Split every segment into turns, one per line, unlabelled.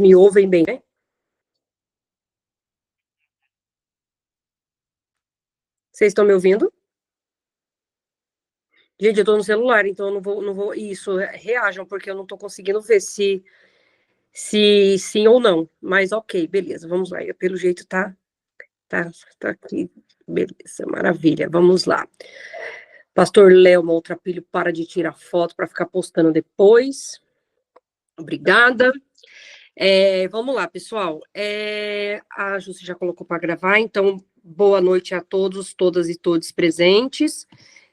Me ouvem bem, né? Vocês estão me ouvindo? Gente, eu tô no celular, então eu não vou. Isso, reajam, porque eu não tô conseguindo ver se sim ou não. Mas ok, beleza, vamos lá. Pelo jeito tá, tá aqui. Beleza, maravilha. Vamos lá. Pastor Léo Maltrapilho, para de tirar foto para ficar postando depois. Obrigada. Vamos lá, pessoal. A Júcia já colocou para gravar, então boa noite a todos, todas e todos presentes.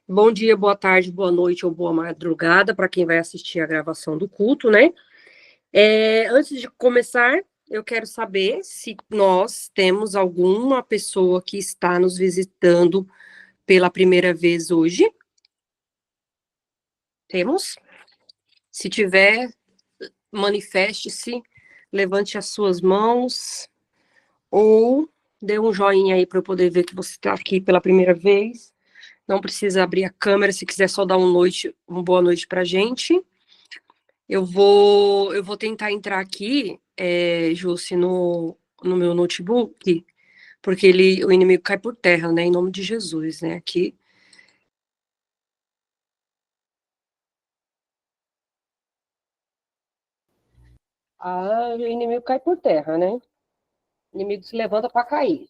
Bom dia, boa tarde, boa noite ou boa madrugada para quem vai assistir a gravação do culto, né? Antes de começar, eu quero saber se nós temos alguma pessoa que está nos visitando pela primeira vez hoje. Temos? Se tiver, manifeste-se, levante as suas mãos ou dê um joinha aí para eu poder ver que você está aqui pela primeira vez. Não precisa abrir a câmera, se quiser só dar uma boa noite para a gente. Eu vou tentar entrar aqui, Jússi, no meu notebook, porque o inimigo cai por terra, né? Em nome de Jesus, né? Aqui. O inimigo cai por terra, né? O inimigo se levanta para cair.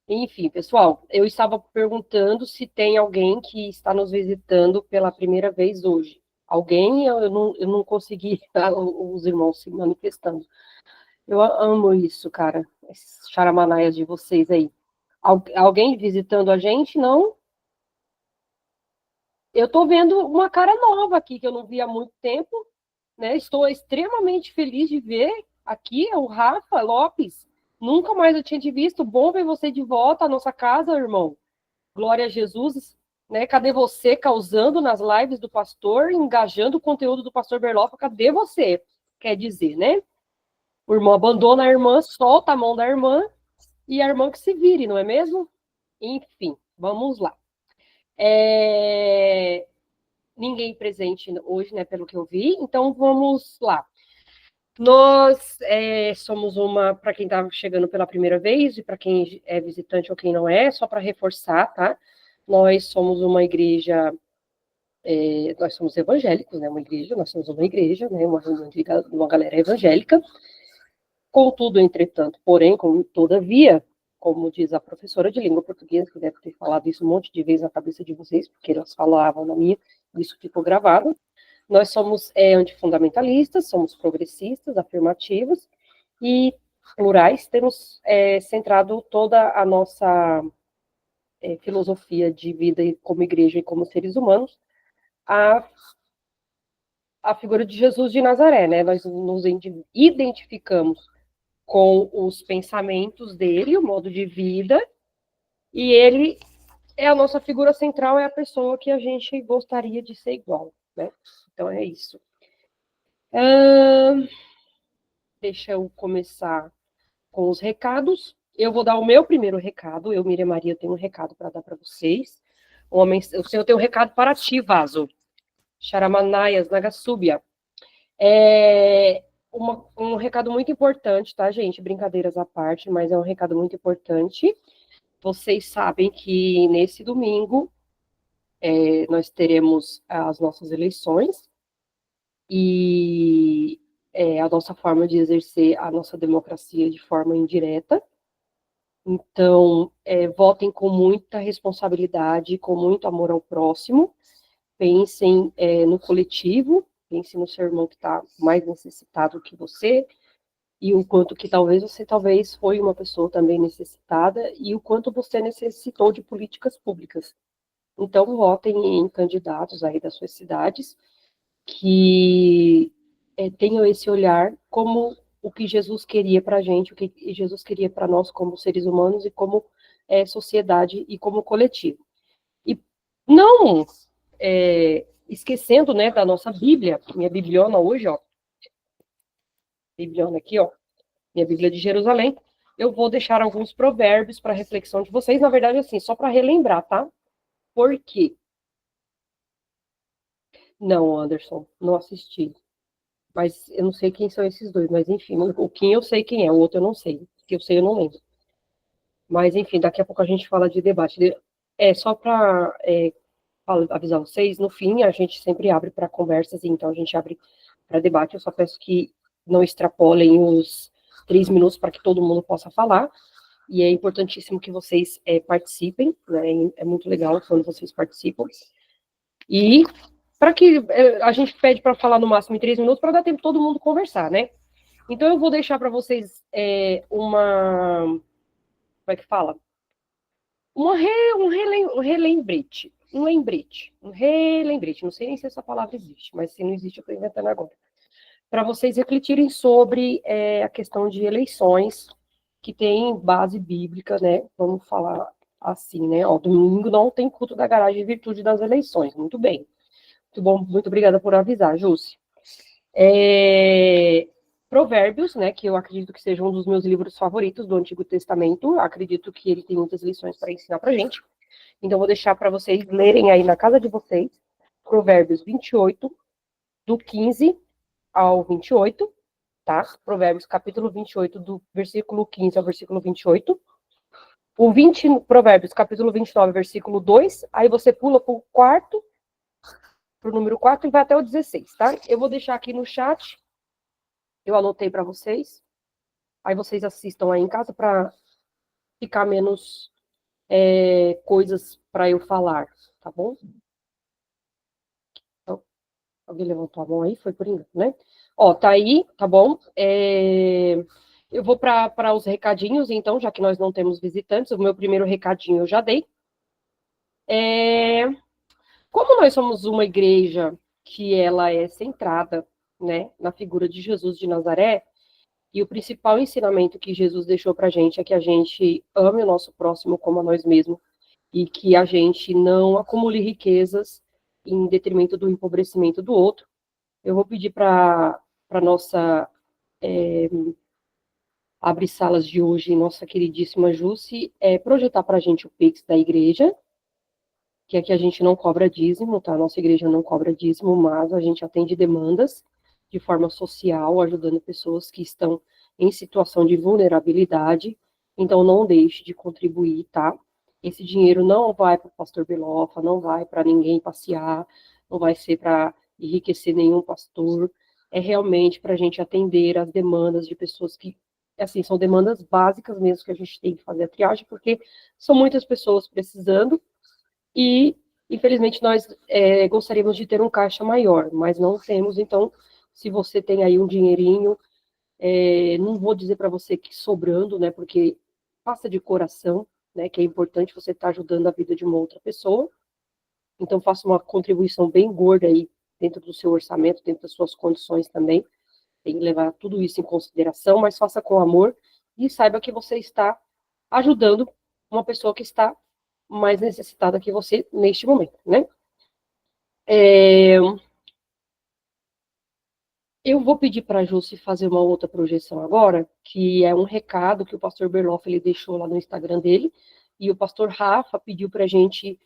Enfim, pessoal, eu estava perguntando se tem alguém que está nos visitando pela primeira vez hoje. Alguém? Eu não consegui os irmãos se manifestando. Eu amo isso, cara. Esses charamanaias de vocês aí. Alguém visitando a gente? Não? Eu tô vendo uma cara nova aqui que eu não vi há muito tempo, né? Estou extremamente feliz de ver aqui o Rafa Lopes. Nunca mais eu tinha te visto. Bom ver você de volta à nossa casa, irmão. Glória a Jesus, né? Cadê você causando nas lives do pastor, engajando o conteúdo do pastor Berlofa? Cadê você? Quer dizer, né? O irmão abandona a irmã, solta a mão da irmã e a irmã que se vire, não é mesmo? Enfim, vamos lá. Ninguém presente hoje, né, pelo que eu vi, então vamos lá. Nós somos para quem está chegando pela primeira vez e para quem é visitante ou quem não é, só para reforçar, tá? Nós somos uma igreja, nós somos evangélicos, né? Nós somos uma igreja, né? Uma galera evangélica. Contudo, entretanto, porém, todavia, como diz a professora de língua portuguesa, que deve ter falado isso um monte de vezes na cabeça de vocês, porque elas falavam na minha, isso ficou gravado. Nós somos antifundamentalistas, somos progressistas, afirmativos e plurais. Temos centrado toda a nossa filosofia de vida como igreja e como seres humanos a figura de Jesus de Nazaré, né? Nós nos identificamos com os pensamentos dele, o modo de vida, e ele é a nossa figura central, é a pessoa que a gente gostaria de ser igual, né? Então é isso. Deixa eu começar com os recados. Eu vou dar o meu primeiro recado. Eu, Miriam Maria, tenho um recado para dar para vocês. O Senhor tem um recado para ti, Vaso. Charamanaias, Nagasúbia. Um recado muito importante, tá, gente? Brincadeiras à parte, mas é um recado muito importante. Vocês sabem que nesse domingo nós teremos as nossas eleições e a nossa forma de exercer a nossa democracia de forma indireta. Então, votem com muita responsabilidade, com muito amor ao próximo, pensem no coletivo, pensem no seu irmão que está mais necessitado que você, e o quanto que talvez foi uma pessoa também necessitada, e o quanto você necessitou de políticas públicas. Então, votem em candidatos aí das suas cidades que tenham esse olhar como o que Jesus queria para a gente, o que Jesus queria para nós como seres humanos e como sociedade e como coletivo. E não esquecendo, né, da nossa Bíblia, minha bibliona hoje, ó, bibliona aqui, ó, minha Bíblia de Jerusalém, eu vou deixar alguns provérbios para reflexão de vocês, na verdade, assim, só para relembrar, tá? Por quê? Não, Anderson, não assisti. Mas eu não sei quem são esses dois, mas enfim, o Kim eu sei quem é, o outro eu não sei. O que eu sei eu não lembro. Mas enfim, daqui a pouco a gente fala de debate. É só para avisar vocês, no fim a gente sempre abre para conversas, então a gente abre para debate. Eu só peço que não extrapolem os 3 minutos para que todo mundo possa falar. E é importantíssimo que vocês participem, né? É muito legal quando vocês participam. E para que a gente pede para falar no máximo em 3 minutos para dar tempo todo mundo conversar, né? Então eu vou deixar para vocês como é que fala? Um relembrete. Um relembrete. Não sei nem se essa palavra existe, mas se não existe, eu estou inventando agora. Para vocês refletirem sobre a questão de eleições, que tem base bíblica, né? Vamos falar assim, né? Ó, domingo não tem culto da garagem em virtude das eleições. Muito bem. Muito bom, muito obrigada por avisar, Jússi. Provérbios, né, que eu acredito que seja um dos meus livros favoritos do Antigo Testamento. Acredito que ele tem muitas lições para ensinar para gente. Então, vou deixar para vocês lerem aí na casa de vocês, Provérbios 28, do 15 ao 28, tá? Provérbios, capítulo 28, do versículo 15 ao versículo 28. Provérbios, capítulo 29, versículo 2. Aí você pula para o quarto, para o número 4 e vai até o 16, tá? Eu vou deixar aqui no chat. Eu anotei para vocês. Aí vocês assistam aí em casa para ficar menos coisas para eu falar, tá bom? Então, alguém levantou a mão aí? Foi por engano, né? Ó, tá aí, tá bom? Eu vou para os recadinhos, então, já que nós não temos visitantes. O meu primeiro recadinho eu já dei. Como nós somos uma igreja que ela é centrada, né, na figura de Jesus de Nazaré, e o principal ensinamento que Jesus deixou para a gente é que a gente ame o nosso próximo como a nós mesmos e que a gente não acumule riquezas em detrimento do empobrecimento do outro. Eu vou pedir para a nossa Abre Salas de hoje, nossa queridíssima Jusce, projetar para a gente o Pix da igreja, que aqui a gente não cobra dízimo, tá? Nossa igreja não cobra dízimo, mas a gente atende demandas de forma social, ajudando pessoas que estão em situação de vulnerabilidade. Então, não deixe de contribuir, tá? Esse dinheiro não vai para o pastor Belofa, não vai para ninguém passear, não vai ser para enriquecer nenhum pastor. É realmente para a gente atender as demandas de pessoas que, assim, são demandas básicas mesmo que a gente tem que fazer a triagem, porque são muitas pessoas precisando e, infelizmente, nós gostaríamos de ter um caixa maior, mas não temos. Então, se você tem aí um dinheirinho, não vou dizer para você que sobrando, né? Porque faça de coração, né? Que é importante você estar ajudando a vida de uma outra pessoa. Então, faça uma contribuição bem gorda aí dentro do seu orçamento, dentro das suas condições também. Tem que levar tudo isso em consideração, mas faça com amor e saiba que você está ajudando uma pessoa que está mais necessitada que você neste momento, né? Eu vou pedir para a Jússi fazer uma outra projeção agora, que é um recado que o pastor Berloff ele deixou lá no Instagram dele, e o pastor Rafa pediu para a gente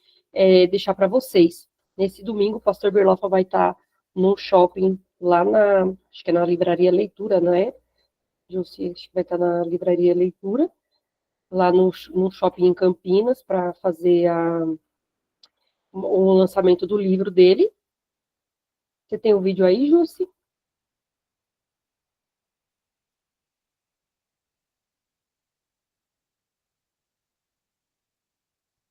deixar para vocês. Nesse domingo, o pastor Berloff vai estar no shopping, lá acho que é na Livraria Leitura, não é? Jússi, acho que vai estar na Livraria Leitura, lá no shopping em Campinas, para fazer o lançamento do livro dele. Você tem o vídeo aí, Jússi?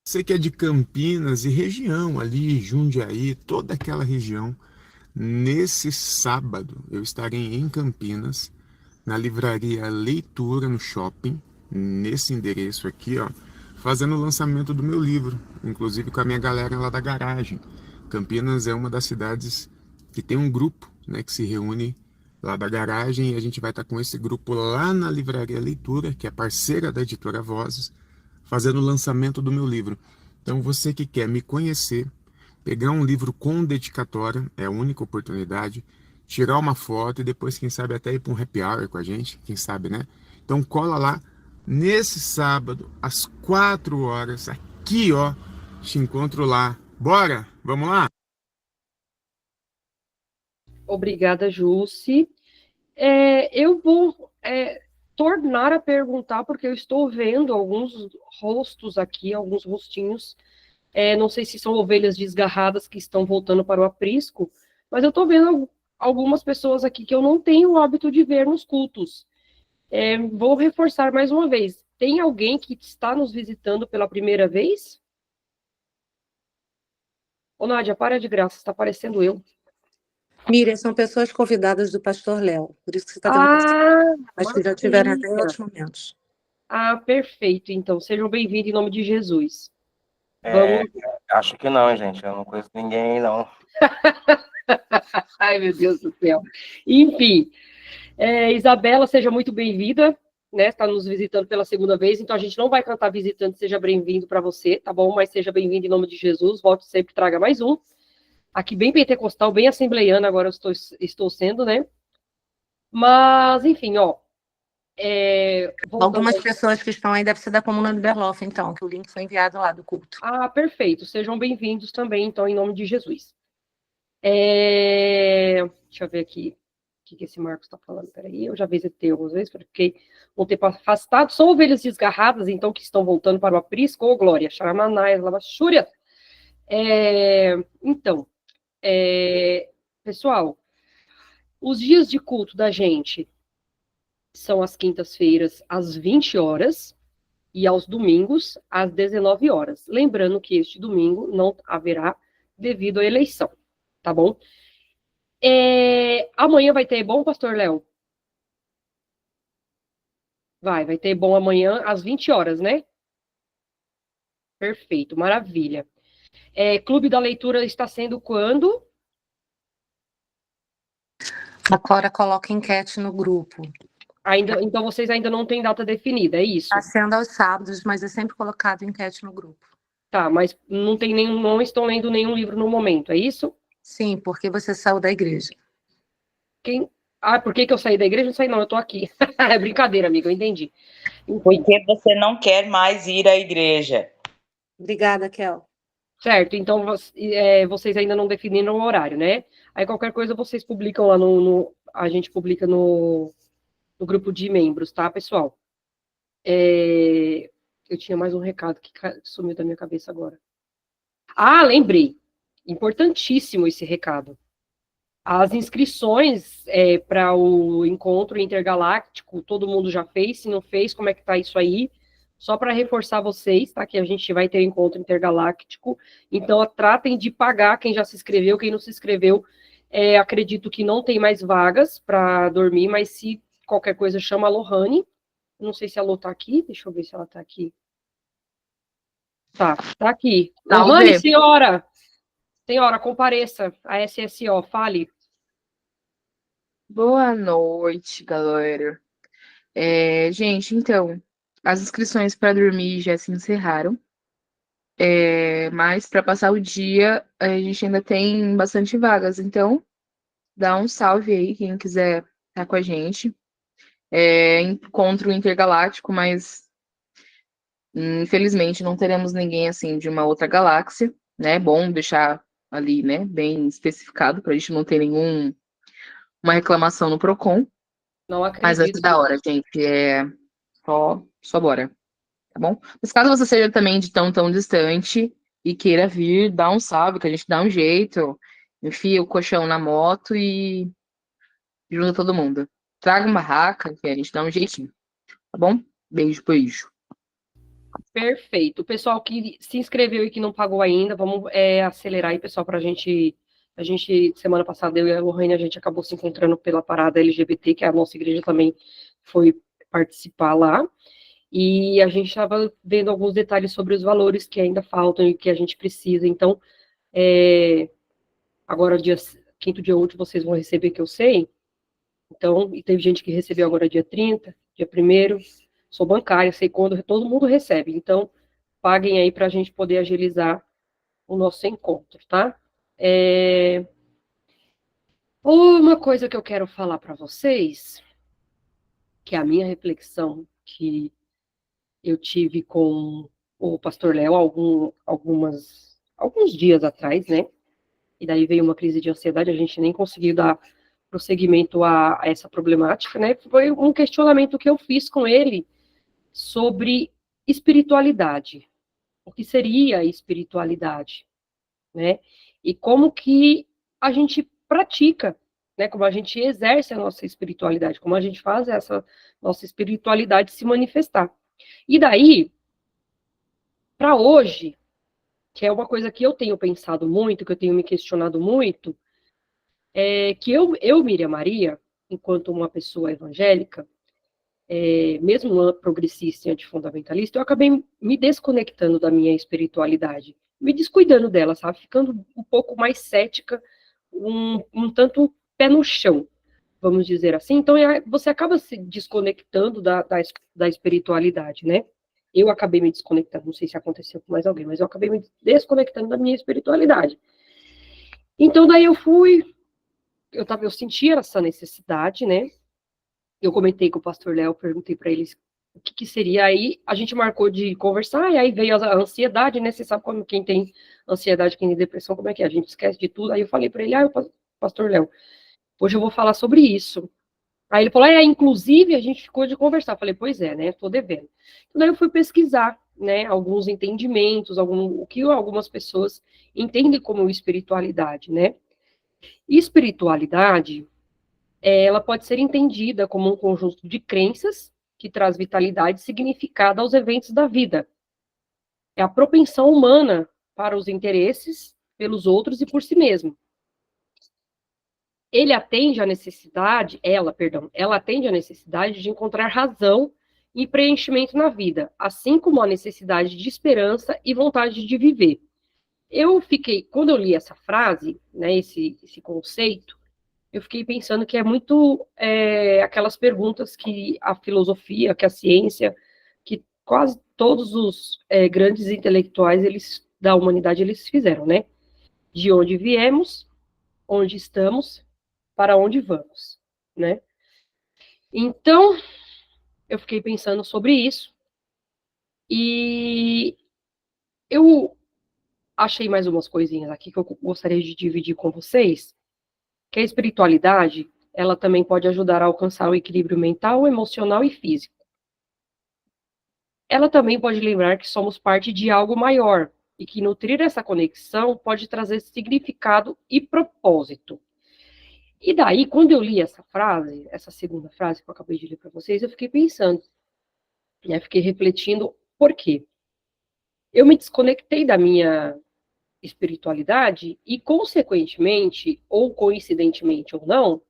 Você que é de Campinas e região ali, Jundiaí, toda aquela região, nesse sábado eu estarei em Campinas, na livraria Leitura, no shopping, nesse endereço aqui, ó, fazendo o lançamento do meu livro, inclusive com a minha galera lá da garagem. Campinas é uma das cidades que tem um grupo, né, que se reúne lá da garagem, e a gente vai estar com esse grupo lá na livraria Leitura, que é parceira da editora Vozes, fazendo o lançamento do meu livro. Então, você que quer me conhecer, pegar um livro com dedicatória, é a única oportunidade, tirar uma foto e depois, quem sabe, até ir para um happy hour com a gente, quem sabe, né? Então, cola lá nesse sábado, às 4 horas, aqui, ó, te encontro lá. Bora? Vamos lá?
Obrigada, Jússi. Eu vou tornar a perguntar, porque eu estou vendo alguns rostos aqui, alguns rostinhos. Não sei se são ovelhas desgarradas que estão voltando para o aprisco, mas eu estou vendo algumas pessoas aqui que eu não tenho o hábito de ver nos cultos. Vou reforçar mais uma vez. Tem alguém que está nos visitando pela primeira vez? Ô, Nádia, para de graça, está parecendo eu.
Miriam, são pessoas convidadas do pastor Léo, por isso que você está tendo
Ah,
mas que já tiveram até em
maravilha.
outros momentos.
Perfeito. Então, sejam bem-vindos em nome de Jesus.
É,
Vamos.
acho que não, gente. Eu não conheço ninguém aí, não.
Ai, meu Deus do céu. Enfim, Isabela, seja muito bem-vinda, né? Está nos visitando pela segunda vez, então a gente não vai cantar visitante, seja bem-vindo para você, tá bom? Mas seja bem-vindo em nome de Jesus, volte sempre, traga mais um. Aqui bem pentecostal, bem assembleiana, agora eu estou sendo, né? Mas, enfim, ó.
Algumas pessoas que estão aí devem ser da Comuna do Berloff, então, que o link foi enviado lá do culto.
Perfeito. Sejam bem-vindos também, então, em nome de Jesus. Deixa eu ver aqui o que esse Marcos está falando. Peraí, eu já visitei algumas vezes, porque um tempo afastado. São ovelhas desgarradas, então, que estão voltando para o aprisco. Ô, Glória, Xaramanais, Lavachúria. Então, pessoal, os dias de culto da gente são as quintas-feiras, às 20 horas, e aos domingos, às 19 horas. Lembrando que este domingo não haverá devido à eleição, tá bom? Amanhã vai ter bom, pastor Léo? Vai ter bom amanhã às 20 horas, né? Perfeito, maravilha. Clube da Leitura está sendo quando?
A Cora coloca enquete no grupo.
Então vocês ainda não têm data definida, é isso?
Está sendo aos sábados, mas é sempre colocado enquete no grupo.
Tá, mas não estão lendo nenhum livro no momento, é isso?
Sim, porque você saiu da igreja.
Por que eu saí da igreja? Não sei não, eu tô aqui. É brincadeira, amiga, eu entendi.
Porque você não quer mais ir à igreja.
Obrigada, Kel.
Certo, então vocês ainda não definiram o horário, né? Aí qualquer coisa vocês publicam lá a gente publica no grupo de membros, tá, pessoal? Eu tinha mais um recado que sumiu da minha cabeça agora. Lembrei. Importantíssimo esse recado. As inscrições para o encontro intergaláctico, todo mundo já fez? Se não fez, como é que tá isso aí? Só para reforçar vocês, tá? Que a gente vai ter encontro intergaláctico. Então, tratem de pagar quem já se inscreveu, quem não se inscreveu. Acredito que não tem mais vagas para dormir, mas se qualquer coisa, chama a Lohane. Não sei se a Lô tá aqui. Deixa eu ver se ela tá aqui. Tá aqui. Lohane, senhora! Senhora, compareça. A SSO, fale.
Boa noite, galera. Gente, então, as inscrições para dormir já se encerraram. Mas para passar o dia, a gente ainda tem bastante vagas. Então, dá um salve aí, quem quiser estar com a gente. Encontro intergaláctico, mas infelizmente não teremos ninguém assim de uma outra galáxia, né? É bom deixar ali, né, bem especificado para a gente não ter nenhuma reclamação no Procon.
Não acredito.
Mas antes da hora, gente, só bora, tá bom? Mas caso você seja também de tão distante e queira vir, dá um salve, que a gente dá um jeito, enfia o colchão na moto e junta todo mundo. Traga uma barraca, que a gente dá um jeitinho, tá bom? Beijo.
Perfeito. O pessoal que se inscreveu e que não pagou ainda, vamos acelerar aí, pessoal, a gente, semana passada, eu e a Lohane, a gente acabou se encontrando pela parada LGBT, que a nossa igreja também foi participar lá, e a gente estava vendo alguns detalhes sobre os valores que ainda faltam e que a gente precisa, então, agora, quinto dia útil, vocês vão receber, que eu sei, então, e teve gente que recebeu agora dia 30, dia 1º, sou bancária, sei quando, todo mundo recebe. Então, paguem aí para a gente poder agilizar o nosso encontro, tá? Uma coisa que eu quero falar para vocês, que é a minha reflexão, que eu tive com o pastor Léo alguns dias atrás, né? E daí veio uma crise de ansiedade, a gente nem conseguiu dar prosseguimento a essa problemática, né, foi um questionamento que eu fiz com ele sobre espiritualidade. O que seria espiritualidade, né? E como que a gente pratica, né? Como a gente exerce a nossa espiritualidade, como a gente faz essa nossa espiritualidade se manifestar. E daí, para hoje, que é uma coisa que eu tenho pensado muito, que eu tenho me questionado muito, é que Miriam Maria, enquanto uma pessoa evangélica, mesmo uma progressista e antifundamentalista, eu acabei me desconectando da minha espiritualidade, me descuidando dela, sabe? Ficando um pouco mais cética, um tanto pé no chão, vamos dizer assim. Então, você acaba se desconectando da espiritualidade, né? Eu acabei me desconectando, não sei se aconteceu com mais alguém, mas eu acabei me desconectando da minha espiritualidade. Então, daí eu sentia essa necessidade, né? Eu comentei com o pastor Léo, perguntei para eles o que seria. Aí a gente marcou de conversar, e aí veio a ansiedade, né? Você sabe como quem tem ansiedade, quem tem depressão, como é que é? A gente esquece de tudo. Aí eu falei para ele, pastor Léo, hoje eu vou falar sobre isso. Aí ele falou, inclusive a gente ficou de conversar. Eu falei, pois é, né? Tô devendo. Então daí eu fui pesquisar, né? Alguns entendimentos, o que algumas pessoas entendem como espiritualidade, né? Espiritualidade, ela pode ser entendida como um conjunto de crenças que traz vitalidade e significado aos eventos da vida. É a propensão humana para os interesses pelos outros e por si mesmo. Ela atende a necessidade de encontrar razão e preenchimento na vida, assim como a necessidade de esperança e vontade de viver. Quando eu li essa frase, né, esse conceito, eu fiquei pensando que é muito aquelas perguntas que a filosofia, que a ciência, que quase todos os grandes intelectuais da humanidade eles fizeram, né? De onde viemos, onde estamos, para onde vamos, né? Então, eu fiquei pensando sobre isso e eu achei mais umas coisinhas aqui que eu gostaria de dividir com vocês, que a espiritualidade, ela também pode ajudar a alcançar o equilíbrio mental, emocional e físico. Ela também pode lembrar que somos parte de algo maior e que nutrir essa conexão pode trazer significado e propósito. E daí, quando eu li essa frase, essa segunda frase que eu acabei de ler para vocês, eu fiquei pensando, né, fiquei refletindo por quê. Eu me desconectei da minha espiritualidade e, consequentemente, ou coincidentemente ou não,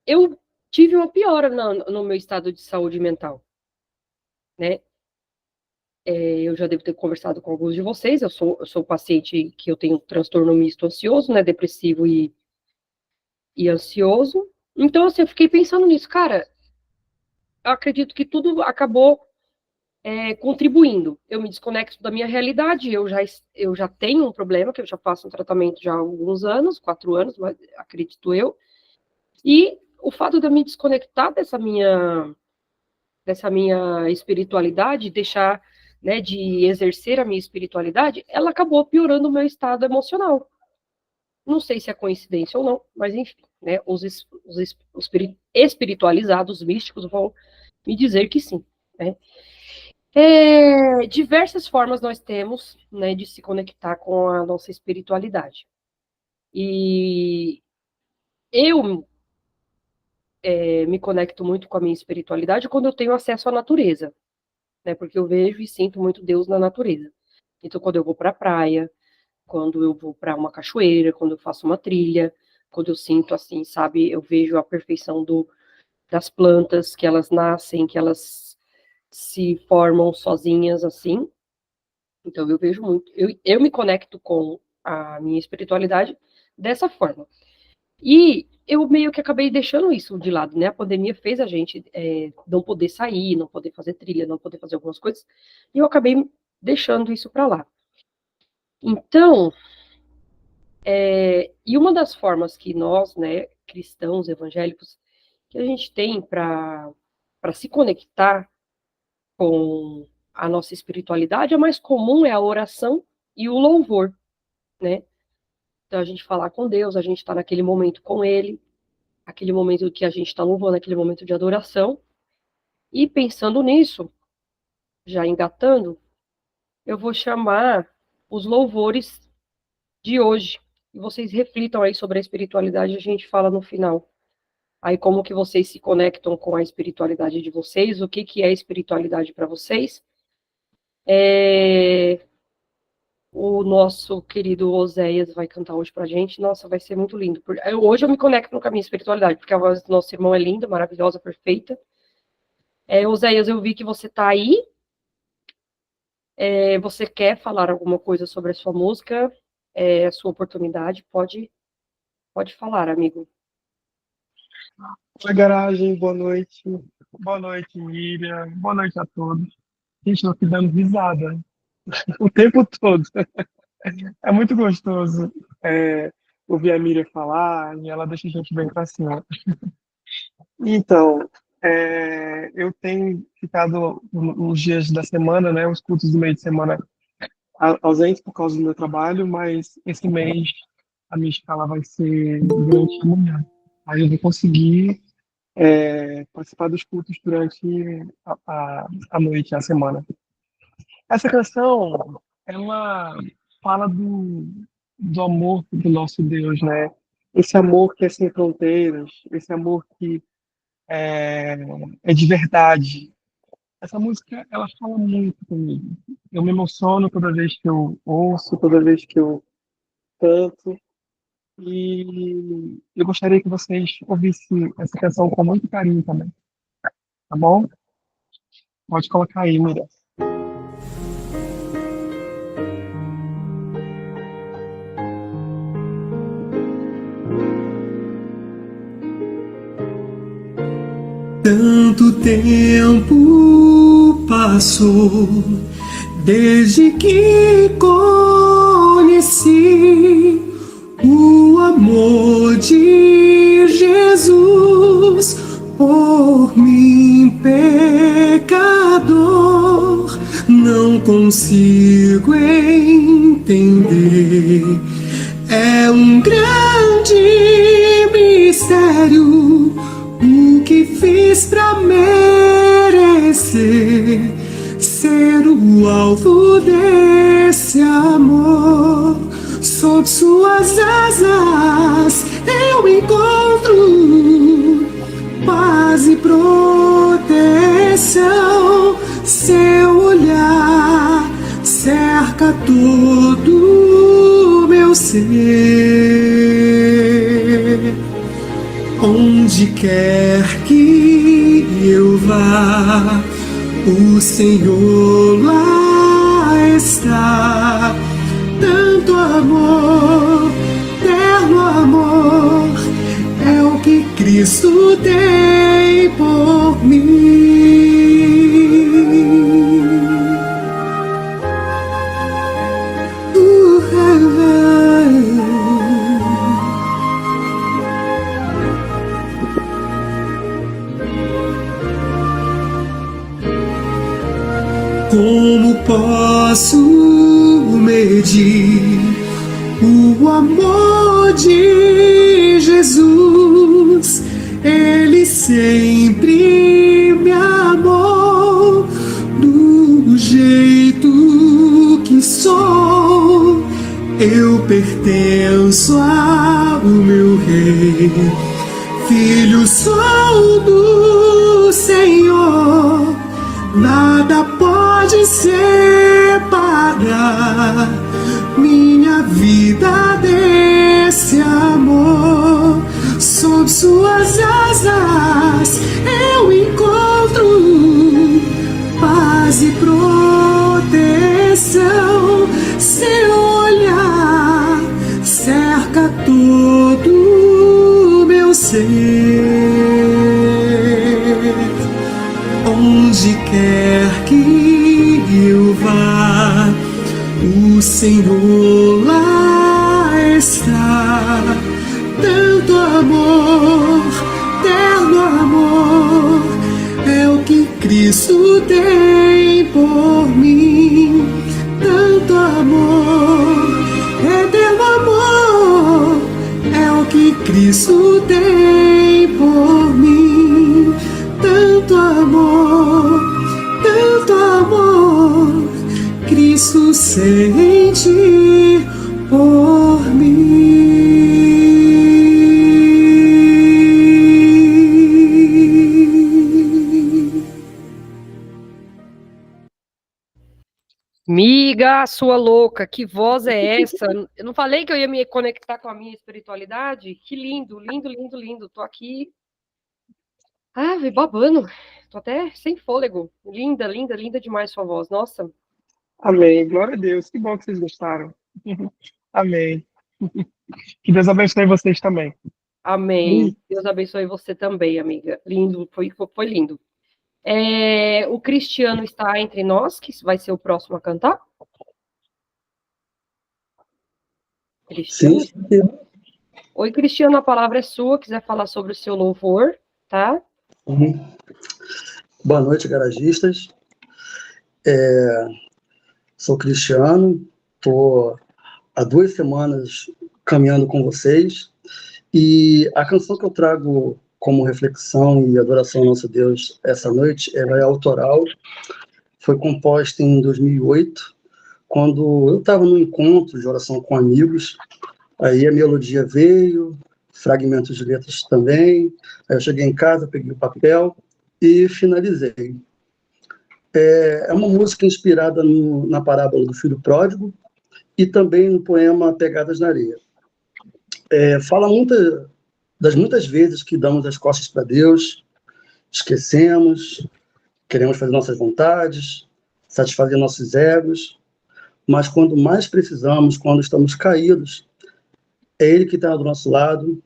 eu tive uma piora no meu estado de saúde mental, né? Eu já devo ter conversado com alguns de vocês, eu sou paciente que eu tenho transtorno misto ansioso, né, depressivo e ansioso. Então, assim, eu fiquei pensando nisso, cara, eu acredito que tudo acabou contribuindo. Eu me desconecto da minha realidade, eu já tenho um problema, que eu já faço um tratamento já há alguns anos, 4 anos, mas acredito eu, e o fato de eu me desconectar dessa minha espiritualidade, deixar, né, de exercer a minha espiritualidade, ela acabou piorando o meu estado emocional. Não sei se é coincidência ou não, mas enfim, né, os espiritualizados, místicos, vão me dizer que sim, né. Diversas formas nós temos, né, de se conectar com a nossa espiritualidade. E eu me conecto muito com a minha espiritualidade quando eu tenho acesso à natureza, né? Porque eu vejo e sinto muito Deus na natureza. Então, quando eu vou para a praia, quando eu vou para uma cachoeira, quando eu faço uma trilha, quando eu sinto assim, sabe, eu vejo a perfeição das plantas, que elas nascem, que elas se formam sozinhas assim. Então, eu vejo muito, eu me conecto com a minha espiritualidade dessa forma. E eu meio que acabei deixando isso de lado, né? A pandemia fez a gente não poder sair, não poder fazer trilha, não poder fazer algumas coisas, e eu acabei deixando isso para lá. Então, e uma das formas que nós, né, cristãos, evangélicos, que a gente tem para se conectar com a nossa espiritualidade, a mais comum é a oração e o louvor, né? Então, a gente falar com Deus, a gente está naquele momento com Ele. aquele momento que a gente está louvando, aquele momento de adoração. E pensando nisso, já engatando, eu vou chamar os louvores de hoje. E vocês reflitam aí sobre a espiritualidade, a gente fala no final. Aí como que vocês se conectam com a espiritualidade de vocês, o que que é espiritualidade para vocês. O nosso querido Oséias vai cantar hoje pra gente. Nossa, vai ser muito lindo. Hoje eu me conecto com a minha espiritualidade, porque a voz do nosso irmão é linda, maravilhosa, perfeita. Oséias, eu vi que você tá aí. Você quer falar alguma coisa sobre a sua música? A sua oportunidade, pode falar, amigo.
Oi, Garagem, boa noite. Boa noite, Miriam. Boa noite a todos. Gente, estou aqui dando risada o tempo todo. É muito gostoso ouvir a Miriam falar e ela deixa a gente bem pra cima. Então, eu tenho ficado nos dias da semana, né, os cultos do meio de semana ausentes por causa do meu trabalho, mas esse mês a minha escala vai ser durante a manhã. Aí eu vou conseguir participar dos cultos durante a noite, a semana. Essa canção, ela fala do amor do nosso Deus, né? Esse amor que é sem fronteiras, esse amor que é de verdade. Essa música, ela fala muito comigo. Eu me emociono toda vez que eu ouço, toda vez que eu canto. E eu gostaria que vocês ouvissem essa canção com muito carinho também. Tá bom? Pode colocar aí, Miriam.
Tanto tempo passou desde que conheci o amor de Jesus por mim, pecador. Não consigo entender. É um grande mistério o que fiz pra merecer ser o alvo desse amor. Sob suas asas eu encontro paz e proteção. Seu olhar cerca todo o meu ser. Onde quer que eu vá, o Senhor lá está. Tanto amor, terno amor, é o que Cristo tem por mim. Como posso medir o amor de Jesus? Ele sempre me amou do jeito que sou. Eu pertenço ao meu Rei, filho sou do Senhor. Nada pode separar minha vida desse amor. Sob suas asas eu encontro paz e proteção. Seu olhar cerca todo o meu ser. Onde quer que eu vá, o Senhor lá está. Tanto amor, terno amor, é o que Cristo tem por mim. Tanto amor, eterno amor, é o que Cristo tem por mim. Tanto amor, Cristo sente por mim.
Miga, sua louca, que voz é essa? Eu não falei que eu ia me conectar com a minha espiritualidade? Que lindo, lindo, lindo, lindo. Tô aqui, babando. Tô até sem fôlego. Linda, linda, linda demais sua voz. Nossa.
Amém. Glória a Deus. Que bom que vocês gostaram. Amém. Que Deus abençoe vocês também.
Amém. Deus abençoe você também, amiga. Lindo, foi lindo. O Cristiano está entre nós, que vai ser o próximo a cantar. Cristiano?
Sim.
Oi, Cristiano, a palavra é sua. Quiser falar sobre o seu louvor, tá?
Boa noite, garagistas. Sou Cristiano, estou há 2 semanas caminhando com vocês, e a canção que eu trago como reflexão e adoração ao nosso Deus essa noite, ela é autoral, foi composta em 2008, quando eu estava num encontro de oração com amigos, aí a melodia veio, fragmentos de letras também, aí eu cheguei em casa, peguei o papel e finalizei. É uma música inspirada na parábola do filho pródigo e também no poema Pegadas na Areia. Fala das muitas vezes que damos as costas para Deus, esquecemos, queremos fazer nossas vontades, satisfazer nossos egos, mas quando mais precisamos, quando estamos caídos, é Ele que está do nosso lado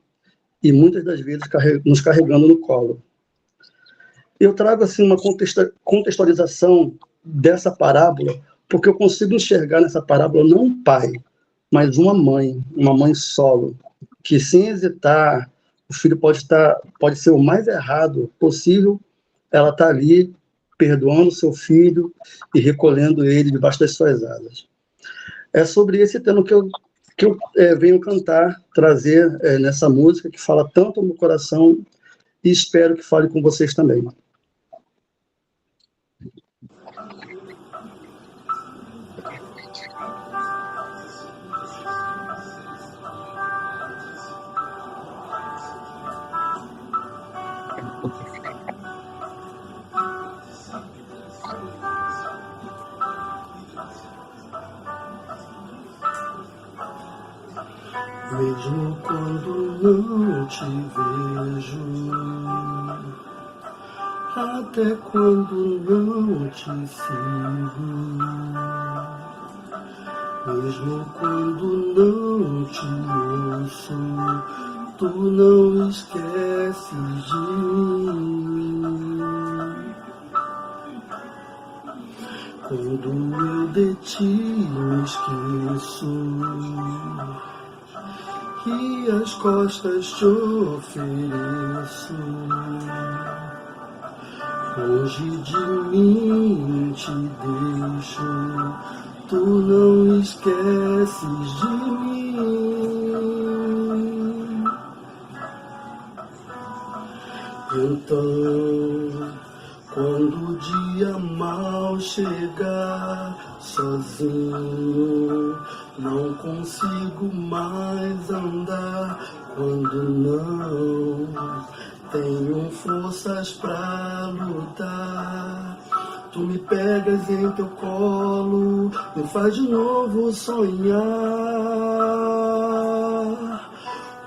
e muitas das vezes nos carregando no colo. Eu trago assim uma contextualização dessa parábola, porque eu consigo enxergar nessa parábola não um pai, mas uma mãe solo, que sem hesitar, o filho pode ser o mais errado possível, ela está ali perdoando seu filho e recolhendo ele debaixo das suas asas. É sobre esse tema que eu venho cantar, trazer nessa música, que fala tanto no coração, e espero que fale com vocês também.
Mesmo quando não te vejo, até quando não te sigo, mesmo quando não te ouço, tu não esqueces de mim. Quando eu de ti me esqueço e as costas te ofereço, longe de mim te deixo, tu não esqueces de mim. Então, quando o dia mal chegar, sozinho não consigo mais andar, quando não tenho forças pra lutar, tu me pegas em teu colo, me faz de novo sonhar,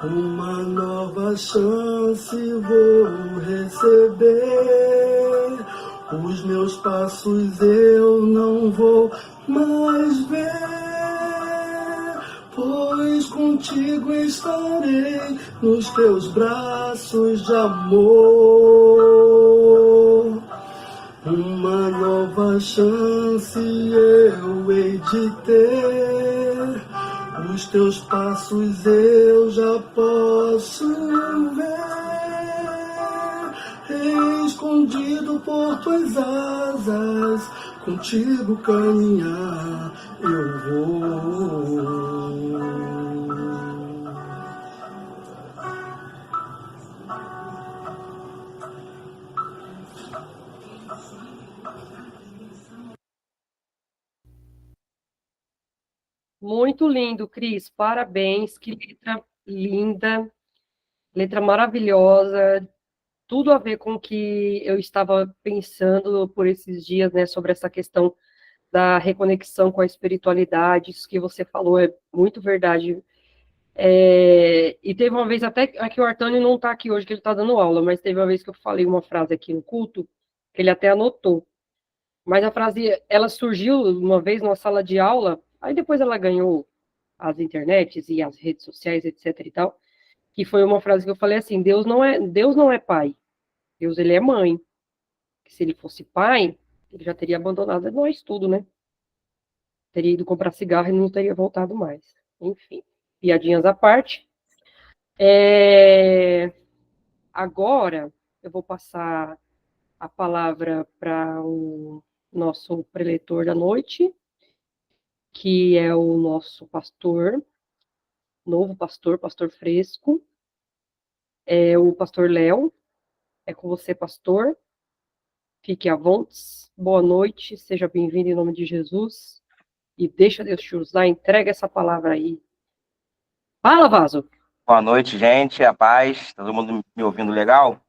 uma nova chance vou receber, os meus passos eu não vou mais ver, pois contigo estarei nos teus braços de amor. Uma nova chance eu hei de ter, os teus passos eu já posso ver, escondido por tuas asas, contigo caminhar eu vou.
Muito lindo, Cris. Parabéns. Que letra linda, letra maravilhosa. Tudo a ver com o que eu estava pensando por esses dias, né, sobre essa questão da reconexão com a espiritualidade. Isso que você falou é muito verdade. E teve uma vez até que o Artânio não está aqui hoje, que ele está dando aula, mas teve uma vez que eu falei uma frase aqui no culto, que ele até anotou. Mas a frase, ela surgiu uma vez numa sala de aula, aí depois ela ganhou as internets e as redes sociais, etc e tal, que foi uma frase que eu falei assim: Deus não é pai, Deus ele é mãe. Que se ele fosse pai, ele já teria abandonado nós tudo, né? Teria ido comprar cigarro e não teria voltado mais. Enfim, piadinhas à parte. Agora eu vou passar a palavra para o nosso preletor da noite, que é o nosso pastor, novo pastor, pastor fresco, é o pastor Léo. É com você, pastor. Fique à vontade. Boa noite, seja bem-vindo em nome de Jesus. E deixa Deus te usar, entrega essa palavra aí. Fala, Vaso!
Boa noite, gente. A paz. Todo mundo me ouvindo legal?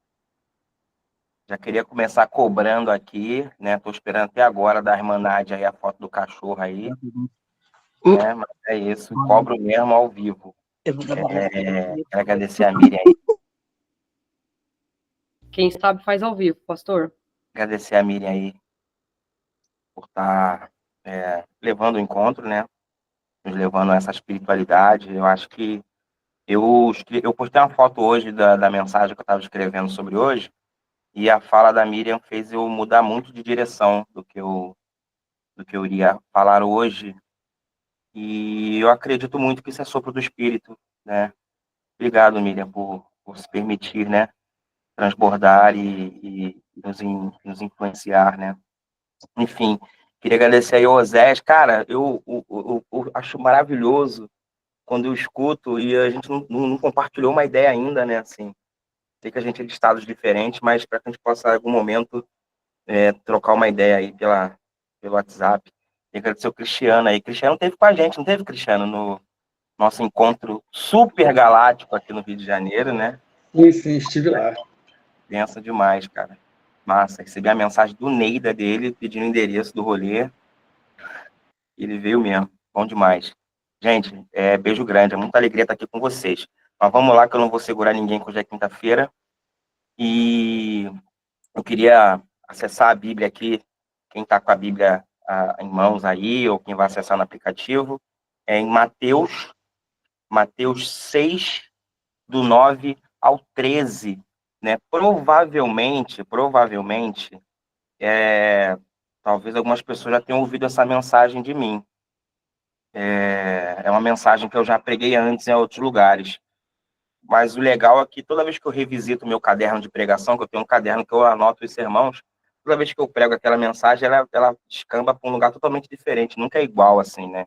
Já queria começar cobrando aqui, né? Tô esperando até agora da Irmandade aí a foto do cachorro aí. Né? Mas é isso, cobro mesmo ao vivo. Quero agradecer a Miriam aí.
Quem sabe faz ao vivo, pastor.
Agradecer a Miriam aí por estar levando o encontro, né? Nos levando a essa espiritualidade. Eu acho que eu postei uma foto hoje da mensagem que eu estava escrevendo sobre hoje, e a fala da Miriam fez eu mudar muito de direção do que eu iria falar hoje. E eu acredito muito que isso é sopro do Espírito, né? Obrigado, Miriam, por se permitir, né? Transbordar e nos influenciar, né? Enfim, queria agradecer aí ao Osés. Cara, eu acho maravilhoso quando eu escuto e a gente não compartilhou uma ideia ainda, né? Assim, sei que a gente é de estados diferentes, mas para que a gente possa, em algum momento, trocar uma ideia aí pelo WhatsApp. Queria agradecer o Cristiano aí. Cristiano teve com a gente, não teve, Cristiano, no nosso encontro super galáctico aqui no Rio de Janeiro, né?
Sim, estive lá.
Pensa demais, cara. Massa. Recebi a mensagem do Neida dele, pedindo o endereço do rolê. Ele veio mesmo. Bom demais. Gente, beijo grande. É muita alegria estar aqui com vocês. Mas vamos lá, que eu não vou segurar ninguém, que hoje é quinta-feira. E eu queria acessar a Bíblia aqui. Quem está com a Bíblia em mãos aí, ou quem vai acessar no aplicativo, em Mateus 6, do 9 ao 13. Né? Provavelmente, talvez algumas pessoas já tenham ouvido essa mensagem de mim. É uma mensagem que eu já preguei antes em outros lugares. Mas o legal é que toda vez que eu revisito o meu caderno de pregação, que eu tenho um caderno que eu anoto os sermãos, toda vez que eu prego aquela mensagem, ela descamba para um lugar totalmente diferente, nunca é igual assim, né?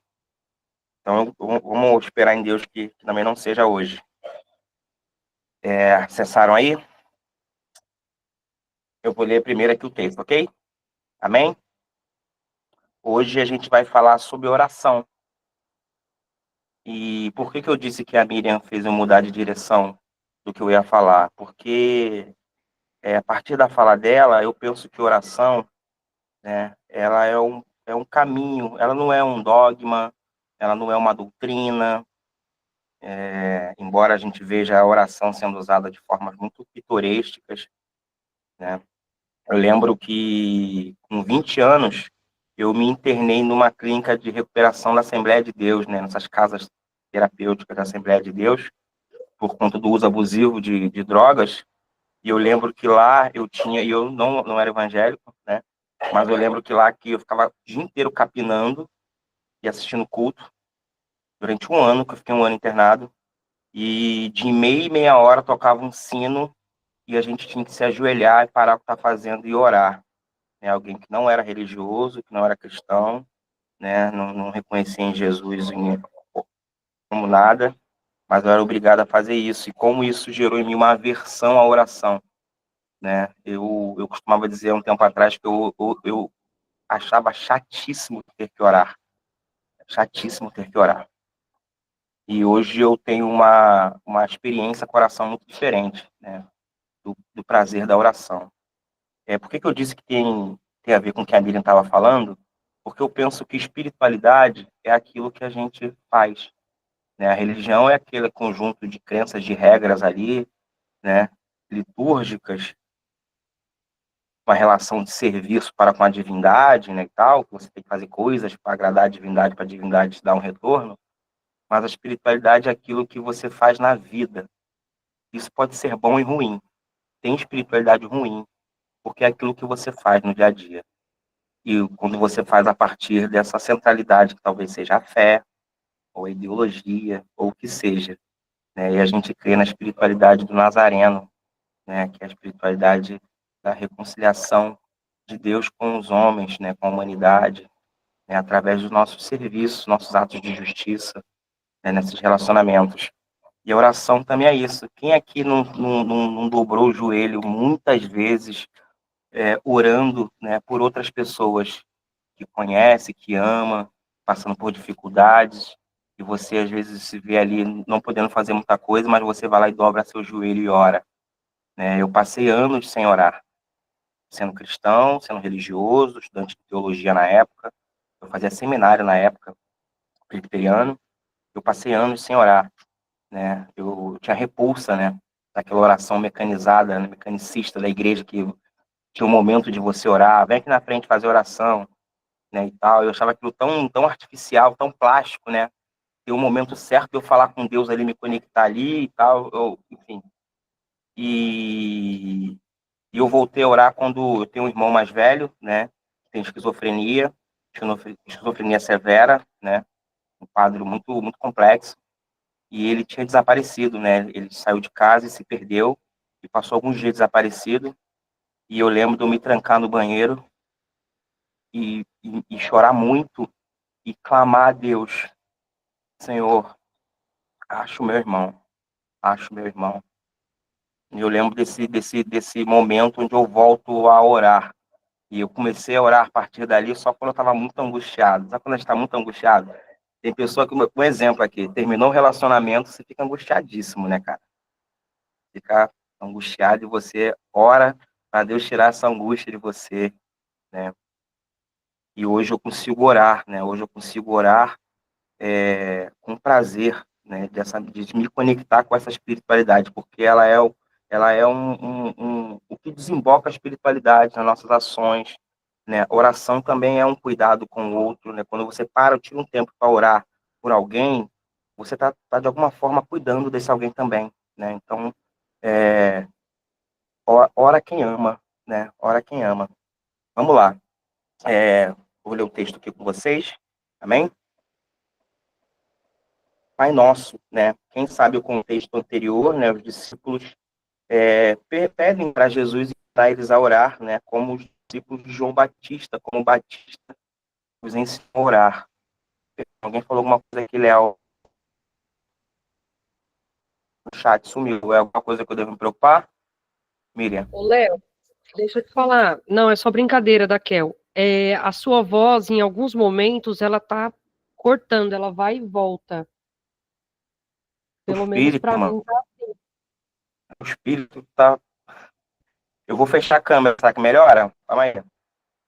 Então, vamos esperar em Deus que também não seja hoje. Acessaram aí? Eu vou ler primeiro aqui o texto, ok? Amém? Hoje a gente vai falar sobre oração. E por que eu disse que a Miriam fez eu mudar de direção do que eu ia falar? Porque a partir da fala dela, eu penso que oração, né, ela é um caminho, ela não é um dogma, ela não é uma doutrina, embora a gente veja a oração sendo usada de formas muito pitorescas, né? Eu lembro que, com 20 anos, eu me internei numa clínica de recuperação da Assembleia de Deus, né, nessas casas terapêuticas da Assembleia de Deus, por conta do uso abusivo de drogas. E eu lembro que lá e eu não era evangélico, né, mas eu lembro que lá que eu ficava o dia inteiro capinando e assistindo culto, durante um ano, que eu fiquei um ano internado, e de meia hora tocava um sino e a gente tinha que se ajoelhar e parar o que está fazendo e orar. Né? Alguém que não era religioso, que não era cristão, né? Não reconhecia em Jesus como nada, mas eu era obrigado a fazer isso. E como isso gerou em mim uma aversão à oração. Né? Eu costumava dizer há um tempo atrás que eu achava chatíssimo ter que orar. chatíssimo ter que orar. E hoje eu tenho uma experiência com a oração muito diferente, né? Do prazer da oração. Por que eu disse que tem a ver com o que a Miriam estava falando? Porque eu penso que espiritualidade é aquilo que a gente faz, né? A religião é aquele conjunto de crenças, de regras ali, né? Litúrgicas, uma relação de serviço para com a divindade, né, e tal, que você tem que fazer coisas para agradar a divindade, para a divindade te dar um retorno, mas a espiritualidade é aquilo que você faz na vida. Isso pode ser bom e ruim. Tem espiritualidade ruim, porque é aquilo que você faz no dia a dia. E quando você faz a partir dessa centralidade, que talvez seja a fé, ou a ideologia, ou o que seja, né? E a gente crê na espiritualidade do Nazareno, né? Que é a espiritualidade da reconciliação de Deus com os homens, né? Com a humanidade, né? Através dos nossos serviços, nossos atos de justiça, né? Nesses relacionamentos. E a oração também é isso. Quem aqui não dobrou o joelho muitas vezes orando, né, por outras pessoas que conhece, que ama, passando por dificuldades, e você às vezes se vê ali não podendo fazer muita coisa, mas você vai lá e dobra seu joelho e ora, né? Eu passei anos sem orar, sendo cristão, sendo religioso, estudante de teologia na época, eu fazia seminário na época, presbiteriano, eu passei anos sem orar, né? Eu tinha repulsa, né, daquela oração mecanizada, né, mecanicista da igreja, que tinha um momento de você orar, vem aqui na frente fazer oração, né, e tal. Eu achava aquilo tão artificial, tão plástico, né? Ter um momento certo de eu falar com Deus ali, me conectar ali e tal, enfim. E eu voltei a orar quando eu tenho um irmão mais velho, né? Tem esquizofrenia severa, né? Um quadro muito complexo. E ele tinha desaparecido, né? Ele saiu de casa e se perdeu e passou alguns dias desaparecido. E eu lembro de eu me trancar no banheiro e chorar muito e clamar a Deus: Senhor, acho meu irmão, acho meu irmão. E eu lembro desse momento onde eu volto a orar. E eu comecei a orar a partir dali só quando eu estava muito angustiado. Sabe quando a gente está muito angustiado? Tem pessoa que, um exemplo aqui, terminou o relacionamento, você fica angustiadíssimo, né, cara? Fica angustiado e você ora para Deus tirar essa angústia de você, né? E hoje eu consigo orar, né? Hoje eu consigo orar com prazer, né? De me conectar com essa espiritualidade, porque ela é o que desemboca a espiritualidade nas nossas ações, né? Oração também é um cuidado com o outro, né? Quando você tira um tempo para orar por alguém, você tá de alguma forma cuidando desse alguém também, né? Então, ora quem ama, né? Ora quem ama. Vamos lá. Vou ler o texto aqui com vocês. Amém? Pai Nosso, né? Quem sabe o contexto anterior, né? Os discípulos pedem para Jesus ensinar eles a orar, né? Como os discípulos de João Batista, como Batista os ensinou a orar. Alguém falou alguma coisa aqui, Léo? O chat sumiu. É alguma coisa que eu devo me preocupar? Miriam?
Ô, Léo, deixa eu te falar. Não, é só brincadeira da Kel. A sua voz, em alguns momentos, ela tá cortando, ela vai e volta. Pelo menos para mim, tá assim.
O espírito tá... Eu vou fechar a câmera, será que melhora? Calma aí.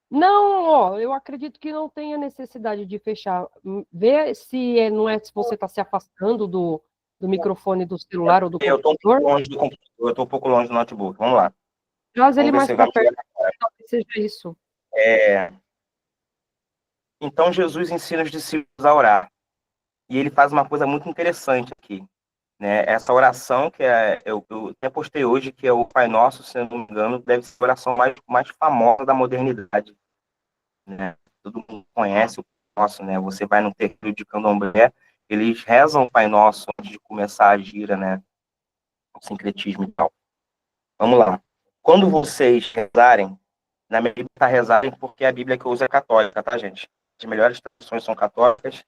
Não, ó, eu acredito que não tenha necessidade de fechar. Vê se não é se você está se afastando do microfone do celular ou do
Eu tô um
computador.
pouco longe do computador, eu tô um pouco longe do notebook. Vamos lá.
Traz ele
Vamos ver
mais
se
para
vai
perto,
melhorar.
talvez seja isso.
Então Jesus ensina os discípulos a orar. E ele faz uma coisa muito interessante aqui, né? Essa oração que eu até postei hoje, que é o Pai Nosso, se não me engano, deve ser a oração mais famosa da modernidade, né? Todo mundo conhece o Pai Nosso, né? Você vai no terreiro de Candomblé, eles rezam o Pai Nosso antes de começar a gira, né? O sincretismo e tal. Vamos lá. Quando vocês rezarem, na minha Bíblia está rezarem porque a Bíblia que eu uso é católica, tá, gente? As melhores traduções são católicas,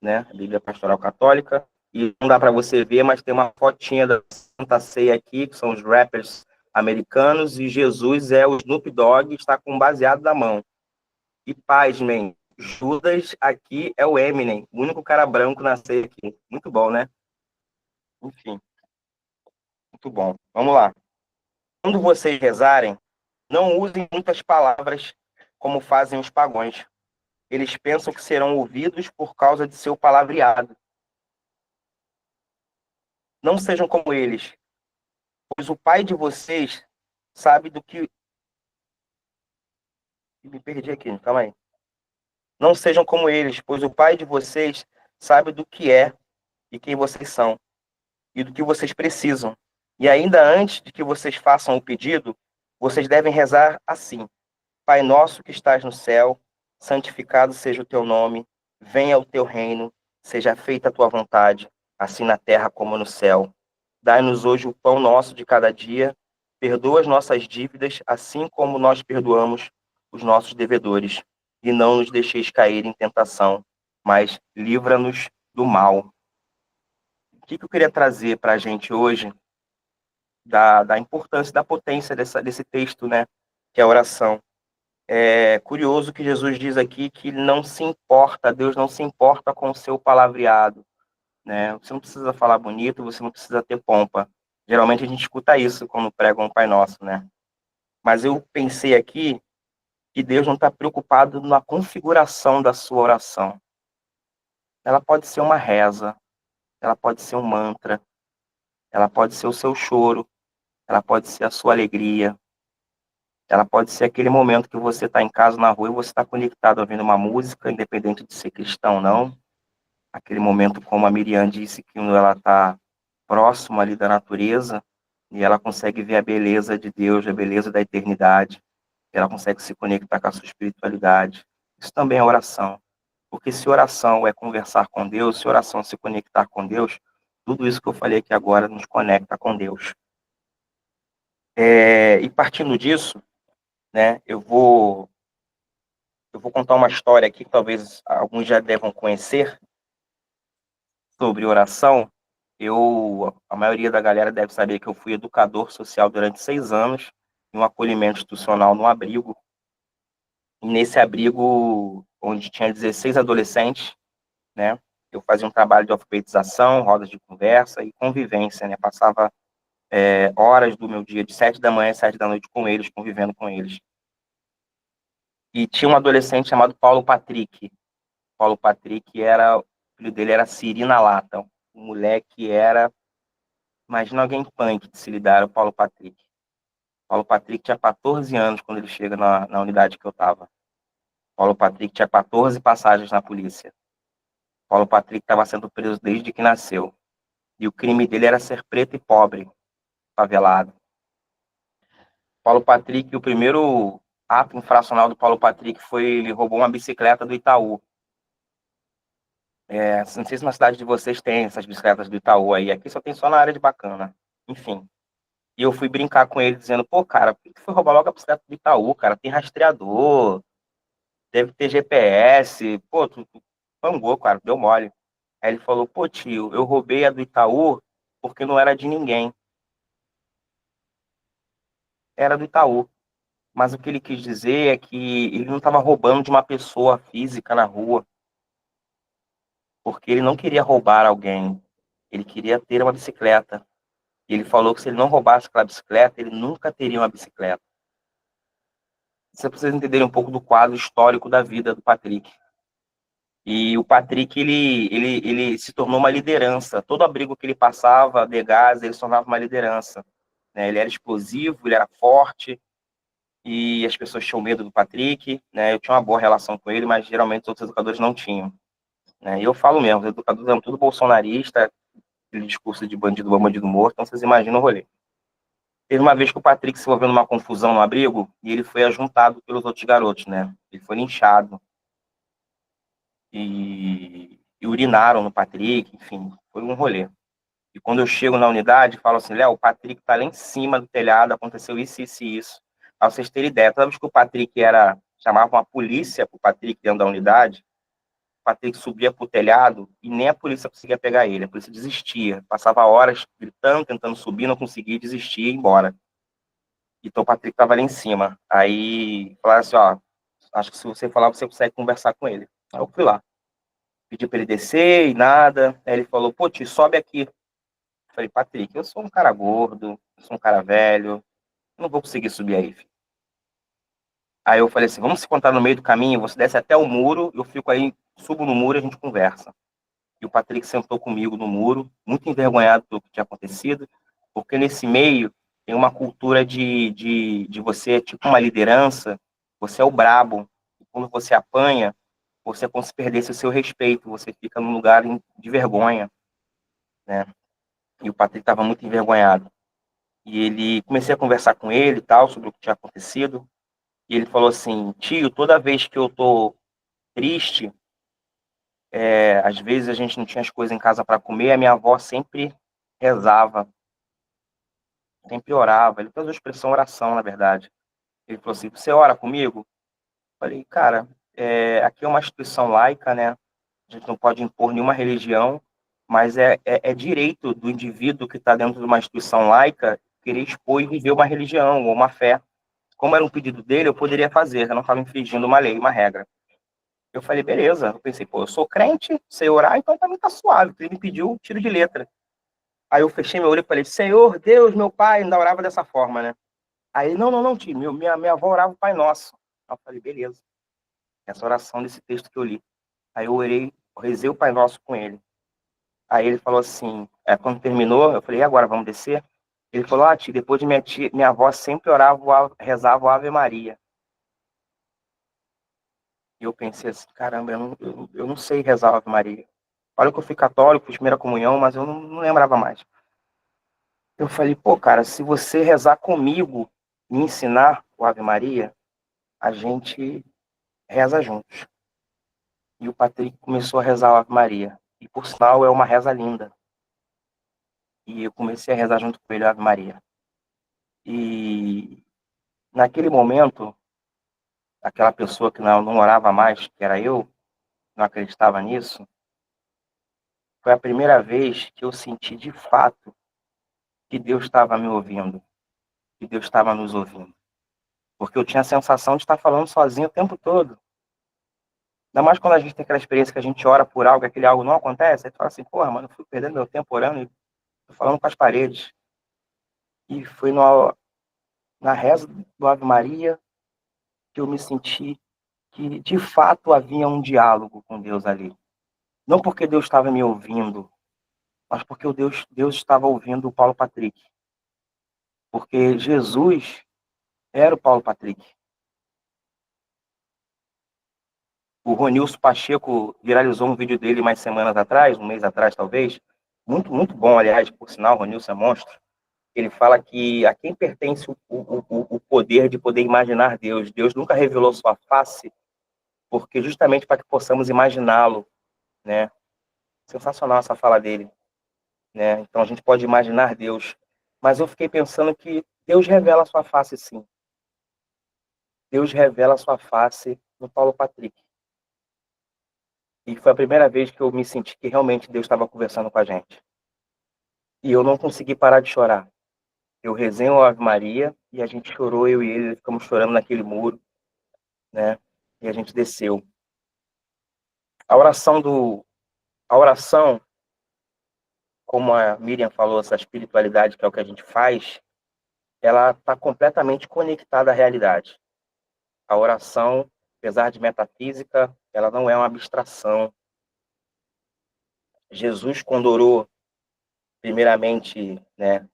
né? A Bíblia Pastoral Católica. E não dá para você ver, mas tem uma fotinha da Santa Ceia aqui, que são os rappers americanos, e Jesus é o Snoop Dogg, está com um baseado na mão. E pasmem, Judas aqui é o Eminem, o único cara branco nascer aqui. Muito bom, né? Enfim, muito bom. Vamos lá. Quando vocês rezarem, não usem muitas palavras como fazem os pagãos. Eles pensam que serão ouvidos por causa de seu palavreado. Não sejam como eles, pois o Pai de vocês sabe do que... Me perdi aqui, calma aí. Não sejam como eles, pois o Pai de vocês sabe do que é e quem vocês são, e do que vocês precisam. E ainda antes de que vocês façam o pedido, vocês devem rezar assim: Pai nosso que estás no céu, santificado seja o teu nome, venha o teu reino, seja feita a tua vontade, assim na terra como no céu. Dai-nos hoje o pão nosso de cada dia, perdoa as nossas dívidas, assim como nós perdoamos os nossos devedores. E não nos deixeis cair em tentação, mas livra-nos do mal. O que eu queria trazer para a gente hoje, da importância, da potência desse texto, né, que é a oração. É curioso que Jesus diz aqui que ele não se importa, Deus não se importa com o seu palavreado, né? Você não precisa falar bonito, você não precisa ter pompa. Geralmente a gente escuta isso quando prega um Pai Nosso, né? Mas eu pensei aqui que Deus não está preocupado na configuração da sua oração. Ela pode ser uma reza, ela pode ser um mantra, ela pode ser o seu choro, ela pode ser a sua alegria, ela pode ser aquele momento que você está em casa, na rua, e você está conectado ouvindo uma música, independente de ser cristão ou não. Aquele momento, como a Miriam disse, que ela está próxima ali da natureza, e ela consegue ver a beleza de Deus, a beleza da eternidade, ela consegue se conectar com a sua espiritualidade. Isso também é oração. Porque se oração é conversar com Deus, se oração é se conectar com Deus, tudo isso que eu falei aqui agora nos conecta com Deus. E partindo disso, né, eu vou contar uma história aqui que talvez alguns já devam conhecer sobre oração. A maioria da galera deve saber que eu fui educador social durante 6 anos, em um acolhimento institucional num abrigo. E nesse abrigo, onde tinha 16 adolescentes, né, eu fazia um trabalho de alfabetização, rodas de conversa e convivência, né, passava horas do meu dia, de 7 da manhã às 7 da noite com eles, convivendo com eles. E tinha um adolescente chamado Paulo Patrick. Paulo Patrick o filho dele era Siri na lata. Um moleque era, imagina alguém punk de se lidar, o Paulo Patrick. Paulo Patrick tinha 14 anos quando ele chega na unidade que eu estava. Paulo Patrick tinha 14 passagens na polícia. Paulo Patrick estava sendo preso desde que nasceu. E o crime dele era ser preto e pobre, favelado. Paulo Patrick, o primeiro ato infracional do Paulo Patrick foi ele roubou uma bicicleta do Itaú. Não sei se na cidade de vocês tem essas bicicletas do Itaú aí. Aqui só tem só na área de Bacana. Enfim. E eu fui brincar com ele, dizendo, pô, cara, por que tu foi roubar logo a bicicleta do Itaú, cara? Tem rastreador, deve ter GPS. Pô, tu pangou, cara, deu mole. Aí ele falou, pô, tio, eu roubei a do Itaú porque não era de ninguém. Era do Itaú. Mas o que ele quis dizer é que ele não estava roubando de uma pessoa física na rua, porque ele não queria roubar alguém. Ele queria ter uma bicicleta. E ele falou que se ele não roubasse aquela bicicleta, ele nunca teria uma bicicleta. Você precisa entender um pouco do quadro histórico da vida do Patrick. E o Patrick, ele se tornou uma liderança. Todo abrigo que ele passava, de gás, ele se tornava uma liderança. Né? Ele era explosivo, ele era forte, e as pessoas tinham medo do Patrick. Né? Eu tinha uma boa relação com ele, mas geralmente os outros educadores não tinham. Né? E eu falo mesmo, os educadores eram tudo bolsonarista, aquele discurso de bandido bom, bandido morto, então vocês imaginam o rolê. Teve uma vez que o Patrick se envolveu numa confusão no abrigo e ele foi ajuntado pelos outros garotos, né? Ele foi linchado. E urinaram no Patrick, enfim, foi um rolê. E quando eu chego na unidade, falo assim, Léo, o Patrick tá lá em cima do telhado, aconteceu isso, isso e isso. Pra vocês terem ideia, toda vez que o Patrick chamava uma polícia pro Patrick dentro da unidade, o Patrick subia pro telhado e nem a polícia conseguia pegar ele, a polícia desistia. Passava horas gritando, tentando subir, não conseguia, desistir e ir embora. Então o Patrick tava ali em cima. Aí falaram assim, ó, Acho que se você falar, você consegue conversar com ele. Aí eu fui lá. Pedi para ele descer e nada. Aí ele falou, pô, tio, sobe aqui. Eu falei, Patrick, eu sou um cara gordo, eu sou um cara velho, eu não vou conseguir subir aí, filho. Aí eu falei assim, vamos se encontrar no meio do caminho, você desce até o muro, eu fico aí, subo no muro e a gente conversa. E o Patrick sentou comigo no muro, muito envergonhado pelo que tinha acontecido, porque nesse meio tem uma cultura de você, tipo uma liderança, você é o brabo, e quando você apanha, você é como se perdesse o seu respeito, você fica num lugar de vergonha, né? E o Patrick estava muito envergonhado. E ele comecei a conversar com ele e tal sobre o que tinha acontecido. E ele falou assim, tio, toda vez que eu tô triste, às vezes a gente não tinha as coisas em casa para comer, a minha avó sempre rezava, sempre orava. Ele usou a expressão oração, na verdade. Ele falou assim, você ora comigo? Eu falei, cara, aqui é uma instituição laica, né? A gente não pode impor nenhuma religião, mas é direito do indivíduo que está dentro de uma instituição laica querer expor e viver uma religião ou uma fé. Como era um pedido dele, eu poderia fazer, eu não estava infringindo uma lei, uma regra. Eu falei, beleza. Eu pensei, pô, eu sou crente, sei orar, então pra mim tá suave. Ele me pediu tiro de letra. Aí eu fechei meu olho e falei, Senhor, Deus, meu pai, ainda orava dessa forma, né? Aí, não, não, não, tio, minha avó orava o Pai Nosso. Aí eu falei, beleza. Essa oração desse texto que eu li. Aí eu orei, eu rezei o Pai Nosso com ele. Aí ele falou assim, quando terminou, eu falei, e agora, vamos descer? Ele falou, tio, depois de minha avó sempre orava, rezava o Ave Maria. E eu pensei assim, caramba, eu não sei rezar o Ave Maria. Olha que eu fui católico, fiz primeira comunhão, mas eu não lembrava mais. Eu falei, pô, cara, se você rezar comigo, me ensinar o Ave Maria, a gente reza juntos. E o Patrick começou a rezar o Ave Maria. E por sinal é uma reza linda. E eu comecei a rezar junto com ele o Ave Maria. E naquele momento, aquela pessoa que não orava mais, que era eu, não acreditava nisso, foi a primeira vez que eu senti de fato que Deus estava me ouvindo, que Deus estava nos ouvindo. Porque eu tinha a sensação de estar falando sozinho o tempo todo. Ainda mais quando a gente tem aquela experiência que a gente ora por algo e aquele algo não acontece, aí tu fala assim, porra, mano, eu fui perdendo meu tempo orando e tô falando com as paredes. E foi na reza do Ave Maria que eu me senti que, de fato, havia um diálogo com Deus ali. Não porque Deus estava me ouvindo, mas porque Deus estava ouvindo o Paulo Patrick. Porque Jesus era o Paulo Patrick. O Ronilson Pacheco viralizou um vídeo dele mais semanas atrás, um mês atrás talvez, muito, muito bom, aliás, por sinal, o Ronilson é monstro. Ele fala que a quem pertence o poder de poder imaginar Deus. Deus nunca revelou sua face, porque justamente para que possamos imaginá-lo, né? Sensacional essa fala dele, né? Então a gente pode imaginar Deus, mas eu fiquei pensando que Deus revela a sua face, sim. Deus revela a sua face no Paulo Patrick. E foi a primeira vez que eu me senti que realmente Deus estava conversando com a gente. E eu não consegui parar de chorar. Eu rezei o Ave Maria e a gente chorou, eu e ele ficamos chorando naquele muro, né? E a gente desceu. A oração, como a Miriam falou, essa espiritualidade que é o que a gente faz, ela está completamente conectada à realidade. A oração, apesar de metafísica, ela não é uma abstração. Jesus, quando orou, primeiramente, né,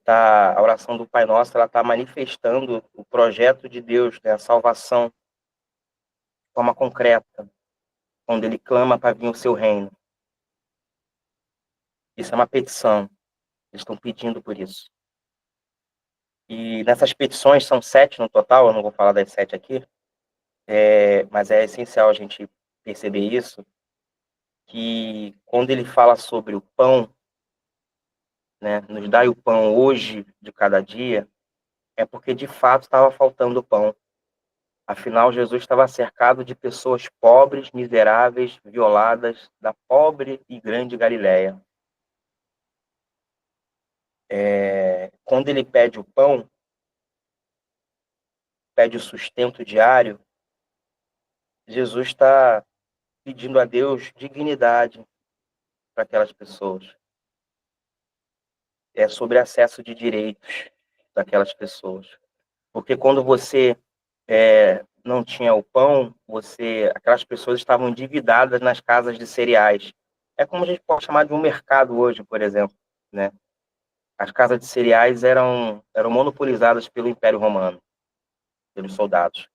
a oração do Pai Nosso, ela está manifestando o projeto de Deus, né, a salvação, de forma concreta, quando ele clama para vir o seu reino. Isso é uma petição. Eles estão pedindo por isso. E nessas petições, são 7 no total, eu não vou falar das 7 aqui, mas é essencial a gente perceber isso, que quando ele fala sobre o pão, né, nos dai o pão hoje de cada dia, é porque de fato estava faltando pão. Afinal, Jesus estava cercado de pessoas pobres, miseráveis, violadas, da pobre e grande Galileia. Quando ele pede o pão, pede o sustento diário, Jesus está pedindo a Deus dignidade para aquelas pessoas. É sobre acesso de direitos daquelas pessoas. Porque quando você não tinha o pão, aquelas pessoas estavam endividadas nas casas de cereais. É como a gente pode chamar de um mercado hoje, por exemplo, né? As casas de cereais eram monopolizadas pelo Império Romano, pelos soldados.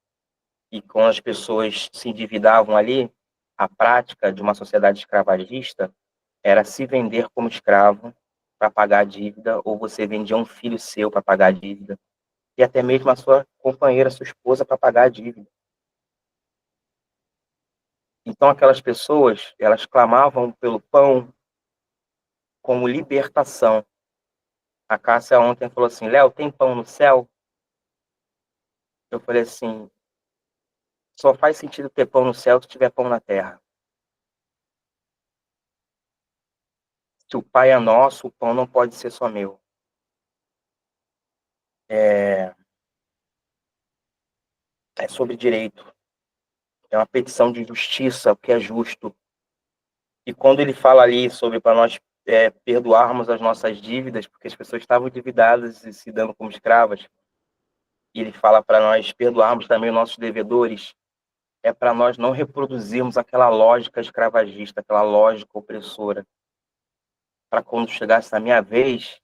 E quando as pessoas se endividavam ali, a prática de uma sociedade escravagista era se vender como escravo para pagar a dívida, ou você vendia um filho seu para pagar a dívida, e até mesmo a sua companheira, sua esposa, para pagar a dívida. Então, aquelas pessoas, elas clamavam pelo pão como libertação. A Cássia ontem falou assim, Léo, tem pão no céu? Eu falei assim, só faz sentido ter pão no céu se tiver pão na terra. Se o Pai é nosso, o pão não pode ser só meu. É sobre direito. É uma petição de justiça, o que é justo. E quando ele fala ali sobre para nós perdoarmos as nossas dívidas, porque as pessoas estavam endividadas e se dando como escravas, e ele fala para nós perdoarmos também os nossos devedores, é para nós não reproduzirmos aquela lógica escravagista, aquela lógica opressora. Para quando chegasse a minha vez,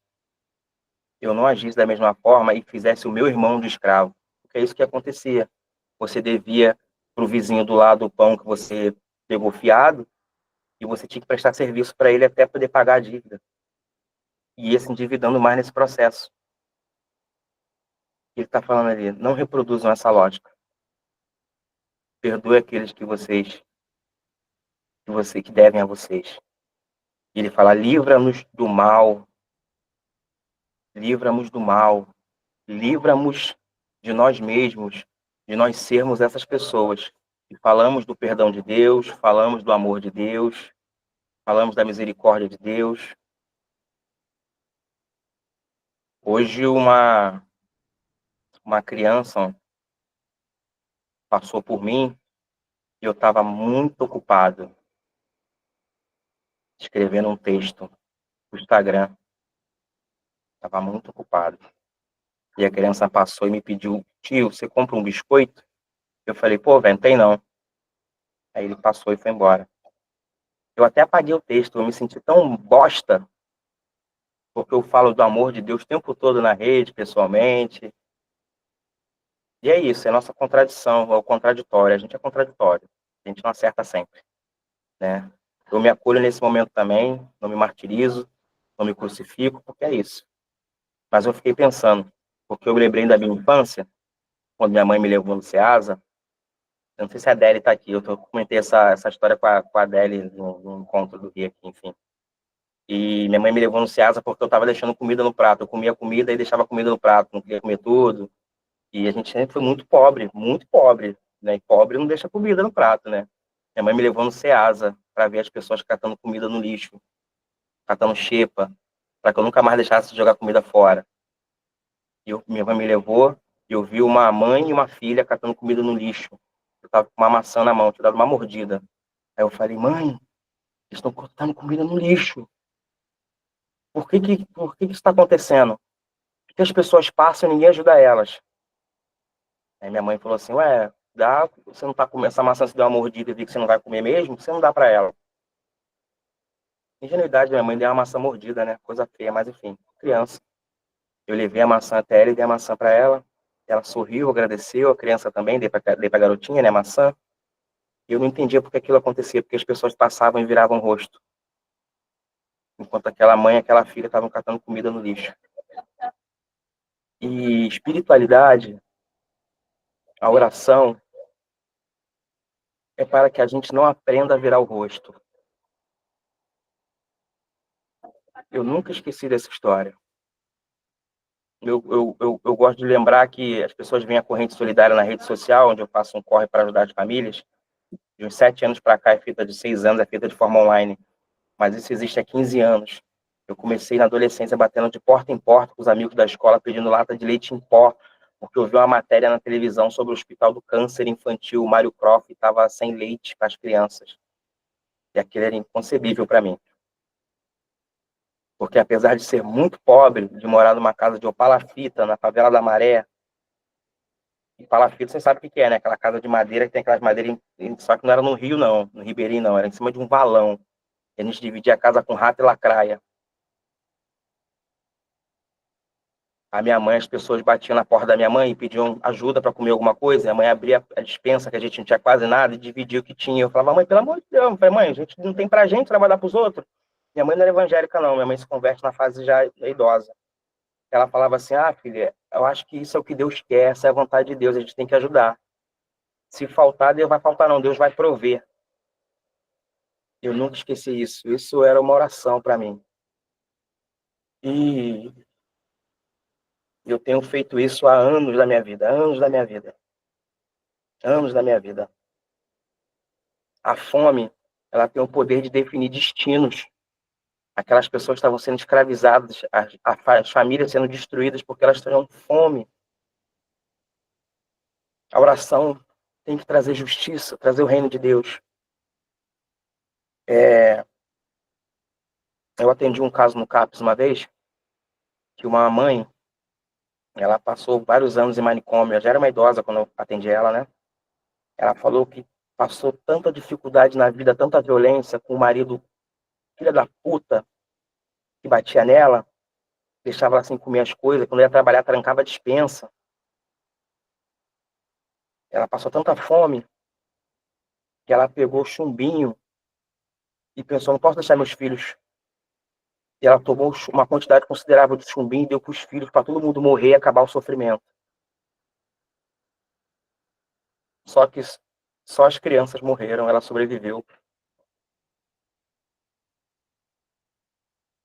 eu não agisse da mesma forma e fizesse o meu irmão de escravo. Porque é isso que acontecia. Você devia para o vizinho do lado o pão que você pegou fiado, e você tinha que prestar serviço para ele até poder pagar a dívida. E ia se endividando mais nesse processo. Ele está falando ali, não reproduzam essa lógica. Perdoe aqueles que devem a vocês. E ele fala, livra-nos do mal, livra-nos do mal, livra-nos de nós mesmos, de nós sermos essas pessoas. E falamos do perdão de Deus, falamos do amor de Deus, falamos da misericórdia de Deus. Hoje uma criança passou por mim e eu estava muito ocupado escrevendo um texto no Instagram. Estava muito ocupado. E a criança passou e me pediu, tio, você compra um biscoito? Eu falei, pô, velho, não tem não. Aí ele passou e foi embora. Eu até apaguei o texto, eu me senti tão bosta, porque eu falo do amor de Deus o tempo todo na rede, pessoalmente. E é isso, é nossa contradição, é o contraditório. A gente é contraditório, a gente não acerta sempre, né? Eu me acolho nesse momento também, não me martirizo, não me crucifico, porque é isso. Mas eu fiquei pensando, porque eu me lembrei da minha infância, quando minha mãe me levou no Ceasa. Eu não sei se a Adele está aqui, eu comentei essa história com a Adele no encontro do Rio aqui, enfim. E minha mãe me levou no Ceasa porque eu estava deixando comida no prato. Eu comia comida e deixava comida no prato, não queria comer tudo. E a gente sempre foi muito pobre, né? E pobre não deixa comida no prato, né? Minha mãe me levou no Ceasa para ver as pessoas catando comida no lixo, catando xepa, para que eu nunca mais deixasse de jogar comida fora. Minha mãe me levou e eu vi uma mãe e uma filha catando comida no lixo. Eu estava com uma maçã na mão, tinha dado uma mordida. Aí eu falei, mãe, eles estão catando comida no lixo. Por que isso está acontecendo? Porque as pessoas passam e ninguém ajuda elas. Aí minha mãe falou assim, ué, você não tá comendo essa maçã, se deu uma mordida e viu que você não vai comer mesmo, você não dá para ela. Ingenuidade, minha mãe deu uma maçã mordida, né? Coisa feia, mas enfim, criança. Eu levei a maçã até ela e dei a maçã para ela. Ela sorriu, agradeceu, a criança também, dei pra garotinha, né, a maçã. E eu não entendia por que aquilo acontecia, porque as pessoas passavam e viravam o rosto. Enquanto aquela mãe e aquela filha estavam catando comida no lixo. E espiritualidade, a oração, é para que a gente não aprenda a virar o rosto. Eu nunca esqueci dessa história. Eu gosto de lembrar que as pessoas veem a corrente solidária na rede social, onde eu faço um corre para ajudar as famílias. De uns 7 anos para cá, é feita de 6 anos, é feita de forma online. Mas isso existe há 15 anos. Eu comecei na adolescência batendo de porta em porta com os amigos da escola, pedindo lata de leite em pó porque eu vi uma matéria na televisão sobre o Hospital do Câncer Infantil, o Mário Croft estava sem leite para as crianças. E aquilo era inconcebível para mim. Porque apesar de ser muito pobre, de morar numa casa de opalafita, na favela da Maré, e palafita, você sabe o que é, né? Aquela casa de madeira que tem aquelas madeiras, só que não era no Rio, não, no Ribeirinho, não, era em cima de um valão. E a gente dividia a casa com rato e lacraia. A minha mãe, as pessoas batiam na porta da minha mãe e pediam ajuda para comer alguma coisa. A mãe abria a despensa, que a gente não tinha quase nada, e dividia o que tinha. Eu falava, mãe, pelo amor de Deus. Eu falei, mãe, a gente não tem pra gente, vai dar pros outros. Minha mãe não era evangélica, não. Minha mãe se converte na fase já idosa. Ela falava assim, filha, eu acho que isso é o que Deus quer, essa é a vontade de Deus, a gente tem que ajudar. Se faltar, Deus vai faltar, não. Deus vai prover. Eu nunca esqueci isso. Isso era uma oração para mim. E eu tenho feito isso há anos da minha vida, anos da minha vida. Anos da minha vida. A fome, ela tem o poder de definir destinos. Aquelas pessoas estavam sendo escravizadas, as famílias sendo destruídas porque elas tinham fome. A oração tem que trazer justiça, trazer o reino de Deus. Eu atendi um caso no CAPS uma vez, que uma mãe, ela passou vários anos em manicômio, ela já era uma idosa quando eu atendi ela, né? Ela falou que passou tanta dificuldade na vida, tanta violência com o marido, filha da puta, que batia nela, deixava ela sem comer as coisas, quando ia trabalhar, trancava a despensa. Ela passou tanta fome que ela pegou chumbinho e pensou, não posso deixar meus filhos. E ela tomou uma quantidade considerável de chumbinho e deu para os filhos, para todo mundo morrer e acabar o sofrimento. Só que só as crianças morreram, ela sobreviveu.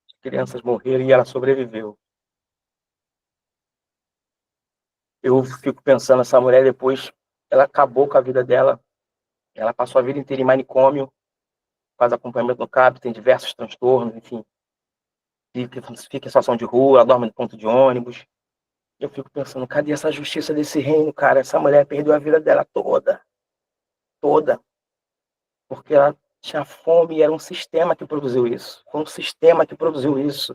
As crianças morreram e ela sobreviveu. Eu fico pensando, essa mulher depois, ela acabou com a vida dela. Ela passou a vida inteira em manicômio, faz acompanhamento no CAP, tem diversos transtornos, enfim. Fica em situação de rua, ela dorme no ponto de ônibus. Eu fico pensando, cadê essa justiça desse reino, cara? Essa mulher perdeu a vida dela toda. Toda. Porque ela tinha fome e era um sistema que produziu isso. Foi um sistema que produziu isso.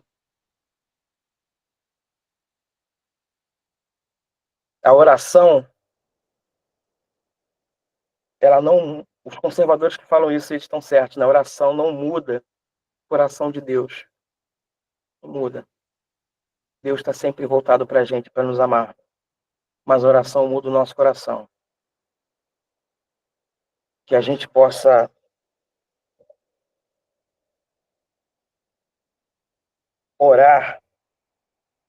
A oração, ela não... Os conservadores que falam isso, eles estão certos. Na oração não muda o coração de Deus. Não muda. Deus está sempre voltado para a gente, para nos amar. Mas a oração muda o nosso coração. Que a gente possa orar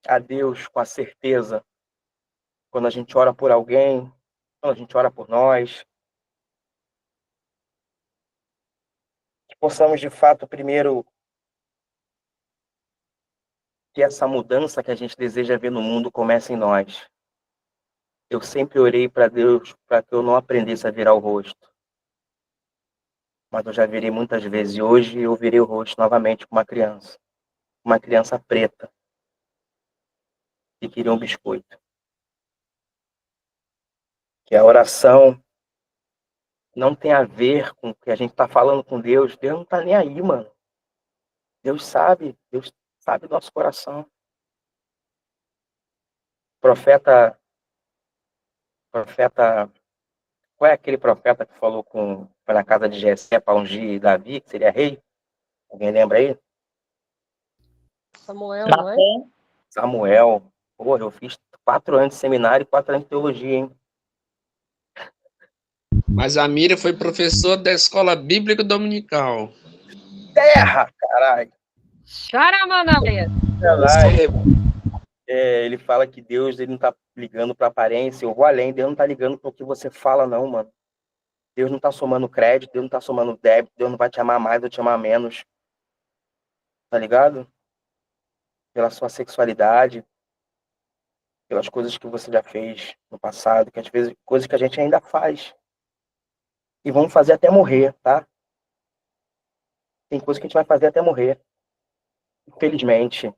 a Deus com a certeza, quando a gente ora por alguém, quando a gente ora por nós, que possamos de fato primeiro que essa mudança que a gente deseja ver no mundo comece em nós. Eu sempre orei para Deus para que eu não aprendesse a virar o rosto. Mas eu já virei muitas vezes. E hoje eu virei o rosto novamente com uma criança. Uma criança preta. Que queria um biscoito. Que a oração não tem a ver com o que a gente está falando com Deus. Deus não está nem aí, mano. Deus sabe do nosso coração. Profeta, qual é aquele profeta que foi na casa de Jessé para ungir Davi, que seria rei? Alguém lembra aí?
Samuel, não é?
Samuel. Porra, eu fiz 4 anos de seminário e 4 anos de teologia, hein?
Mas a Miriam foi professora da Escola Bíblica Dominical.
Terra, caralho!
Charamanaleia!
Ele fala que Deus ele não tá ligando para aparência. Eu vou além, Deus não tá ligando para o que você fala, não, mano. Deus não tá somando crédito, Deus não tá somando débito, Deus não vai te amar mais ou te amar menos. Tá ligado? Pela sua sexualidade, pelas coisas que você já fez no passado, que às vezes coisas que a gente ainda faz. E vamos fazer até morrer, tá? Tem coisas que a gente vai fazer até morrer. Infelizmente.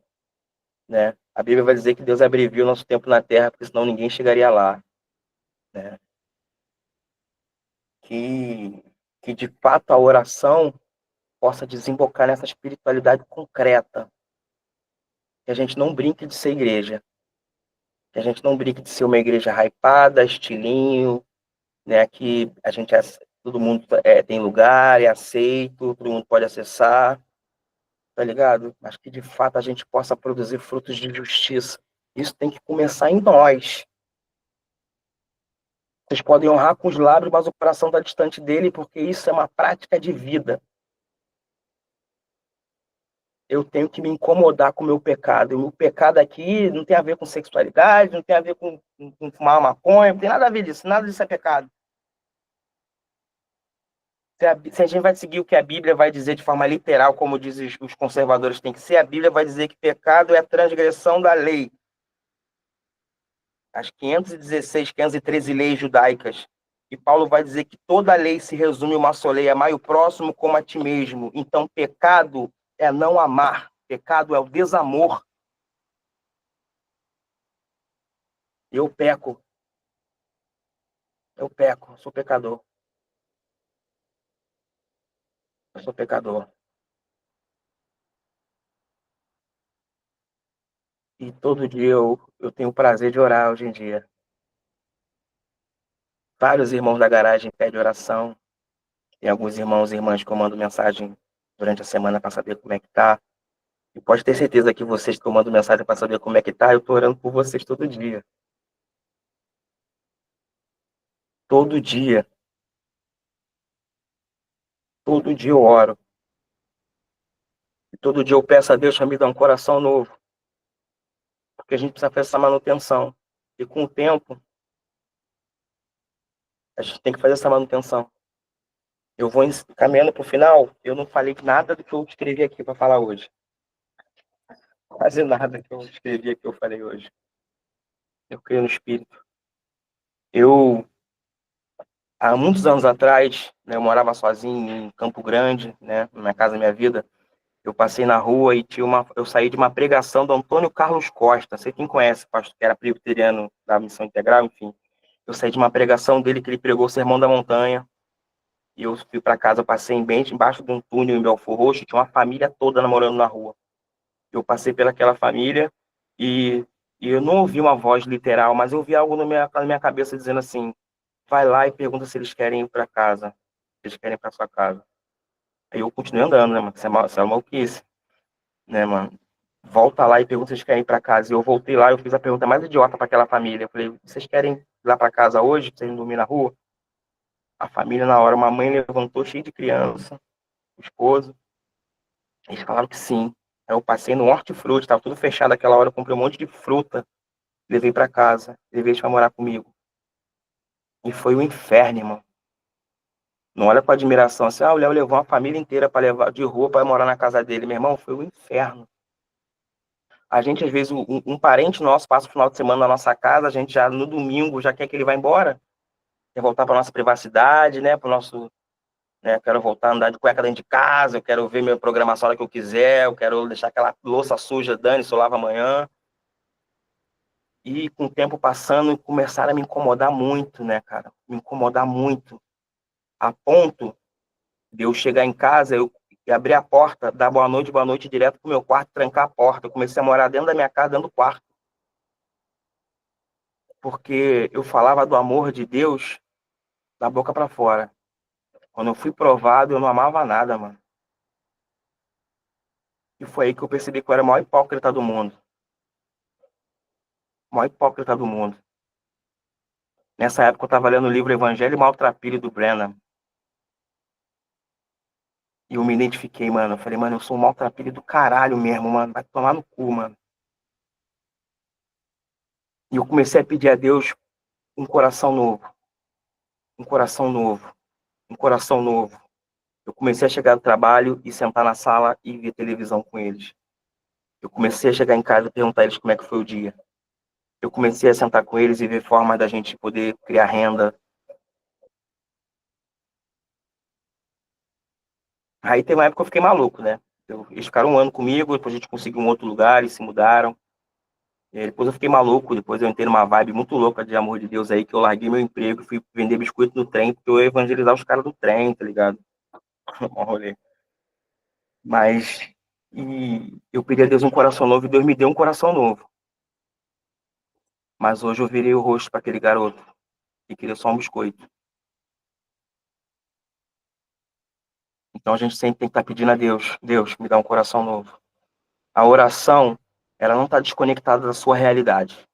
né? A Bíblia vai dizer que Deus abreviou o nosso tempo na Terra, porque senão ninguém chegaria lá, né? Que de fato a oração possa desembocar nessa espiritualidade concreta, que a gente não brinque de ser igreja, que a gente não brinque de ser uma igreja hypada, estilinho, né? Que a gente todo mundo tem lugar, é aceito, todo mundo pode acessar, tá ligado? Mas que de fato a gente possa produzir frutos de justiça. Isso tem que começar em nós. Vocês podem honrar com os lábios, mas o coração está distante dele, porque isso é uma prática de vida. Eu tenho que me incomodar com o meu pecado. E o meu pecado aqui não tem a ver com sexualidade, não tem a ver com fumar maconha, não tem nada a ver disso, nada disso é pecado. Se a gente vai seguir o que a Bíblia vai dizer de forma literal, como dizem os conservadores tem que ser, a Bíblia vai dizer que pecado é a transgressão da lei. As 516, 513 leis judaicas. E Paulo vai dizer que toda lei se resume em uma só lei: amai o próximo como a ti mesmo. Então, pecado é não amar. Pecado é o desamor. Eu peco. Eu peco. Eu sou pecador. Eu sou pecador. E todo dia eu tenho o prazer de orar hoje em dia. Vários irmãos da garagem pedem oração. Tem alguns irmãos e irmãs que eu mando mensagem durante a semana para saber como é que tá. E pode ter certeza que vocês que eu mando mensagem para saber como é que tá, eu tô orando por vocês todo dia. Todo dia. Todo dia eu oro. E todo dia eu peço a Deus para me dar um coração novo. Porque a gente precisa fazer essa manutenção. E com o tempo, a gente tem que fazer essa manutenção. Eu vou caminhando para o final, eu não falei nada do que eu escrevi aqui para falar hoje. Quase nada que eu escrevi aqui eu falei hoje. Eu creio no Espírito. Há muitos anos atrás, né, eu morava sozinho em Campo Grande, né, na minha casa, minha vida. Eu passei na rua e eu saí de uma pregação do Antônio Carlos Costa. Sei quem conhece, pastor que era presbiteriano da Missão Integral, enfim. Eu saí de uma pregação dele que ele pregou o Sermão da Montanha. E eu fui para casa, passei bem embaixo de um túnel em Belfor Roxo, tinha uma família toda namorando na rua. Eu passei pelaquela família e, e eu não ouvi uma voz literal, mas eu ouvi algo na minha cabeça dizendo assim: vai lá e pergunta se eles querem ir para casa, se eles querem ir para sua casa. Aí eu continuei andando, né, mano? Isso é uma maluquice, né, mano? Volta lá e pergunta se eles querem ir para casa. E eu voltei lá e eu fiz a pergunta mais idiota para aquela família. Eu falei: vocês querem ir lá para casa hoje? Vocês não dormir na rua? A família, na hora, uma mãe levantou cheia de criança, o esposo. Eles falaram que sim. Aí eu passei no hortifruti, estava tudo fechado aquela hora. Eu comprei um monte de fruta, levei para casa, levei eles para morar comigo. E foi um inferno, irmão. Não olha com admiração assim: o Léo levou uma família inteira para levar de rua para morar na casa dele. Meu irmão, foi um inferno. A gente, às vezes, um parente nosso passa o final de semana na nossa casa, a gente já no domingo já quer que ele vá embora, quer voltar para nossa privacidade, né? Para o nosso, né? Quero voltar a andar de cueca dentro de casa, eu quero ver minha programação a hora que eu quiser, eu quero deixar aquela louça suja, dane-se, eu lavo amanhã. E com o tempo passando, começaram a me incomodar muito, né, cara? Me incomodar muito. A ponto de eu chegar em casa, eu abrir a porta, dar boa noite direto pro meu quarto, trancar a porta. Eu comecei a morar dentro da minha casa, dentro do quarto. Porque eu falava do amor de Deus da boca para fora. Quando eu fui provado, eu não amava nada, mano. E foi aí que eu percebi que eu era o maior hipócrita do mundo. O maior hipócrita do mundo. Nessa época eu estava lendo o livro Evangelho Maltrapilho do Brennan. E eu me identifiquei, mano. Eu falei: mano, eu sou um maltrapilho do caralho mesmo, mano. Vai tomar no cu, mano. E eu comecei a pedir a Deus um coração novo. Um coração novo. Um coração novo. Eu comecei a chegar do trabalho e sentar na sala e ver televisão com eles. Eu comecei a chegar em casa e perguntar a eles como é que foi o dia. Eu comecei a sentar com eles e ver formas da gente poder criar renda. Aí tem uma época que eu fiquei maluco, né? Eles ficaram um ano comigo, depois a gente conseguiu um outro lugar e se mudaram. Depois eu fiquei maluco, depois eu entrei numa vibe muito louca de amor de Deus aí, que eu larguei meu emprego e fui vender biscoito no trem, porque eu ia evangelizar os caras do trem, tá ligado? Um rolê. Mas eu pedi a Deus um coração novo e Deus me deu um coração novo. Mas hoje eu virei o rosto para aquele garoto que queria só um biscoito. Então a gente sempre tem que estar pedindo a Deus, Deus, me dá um coração novo. A oração, ela não está desconectada da sua realidade.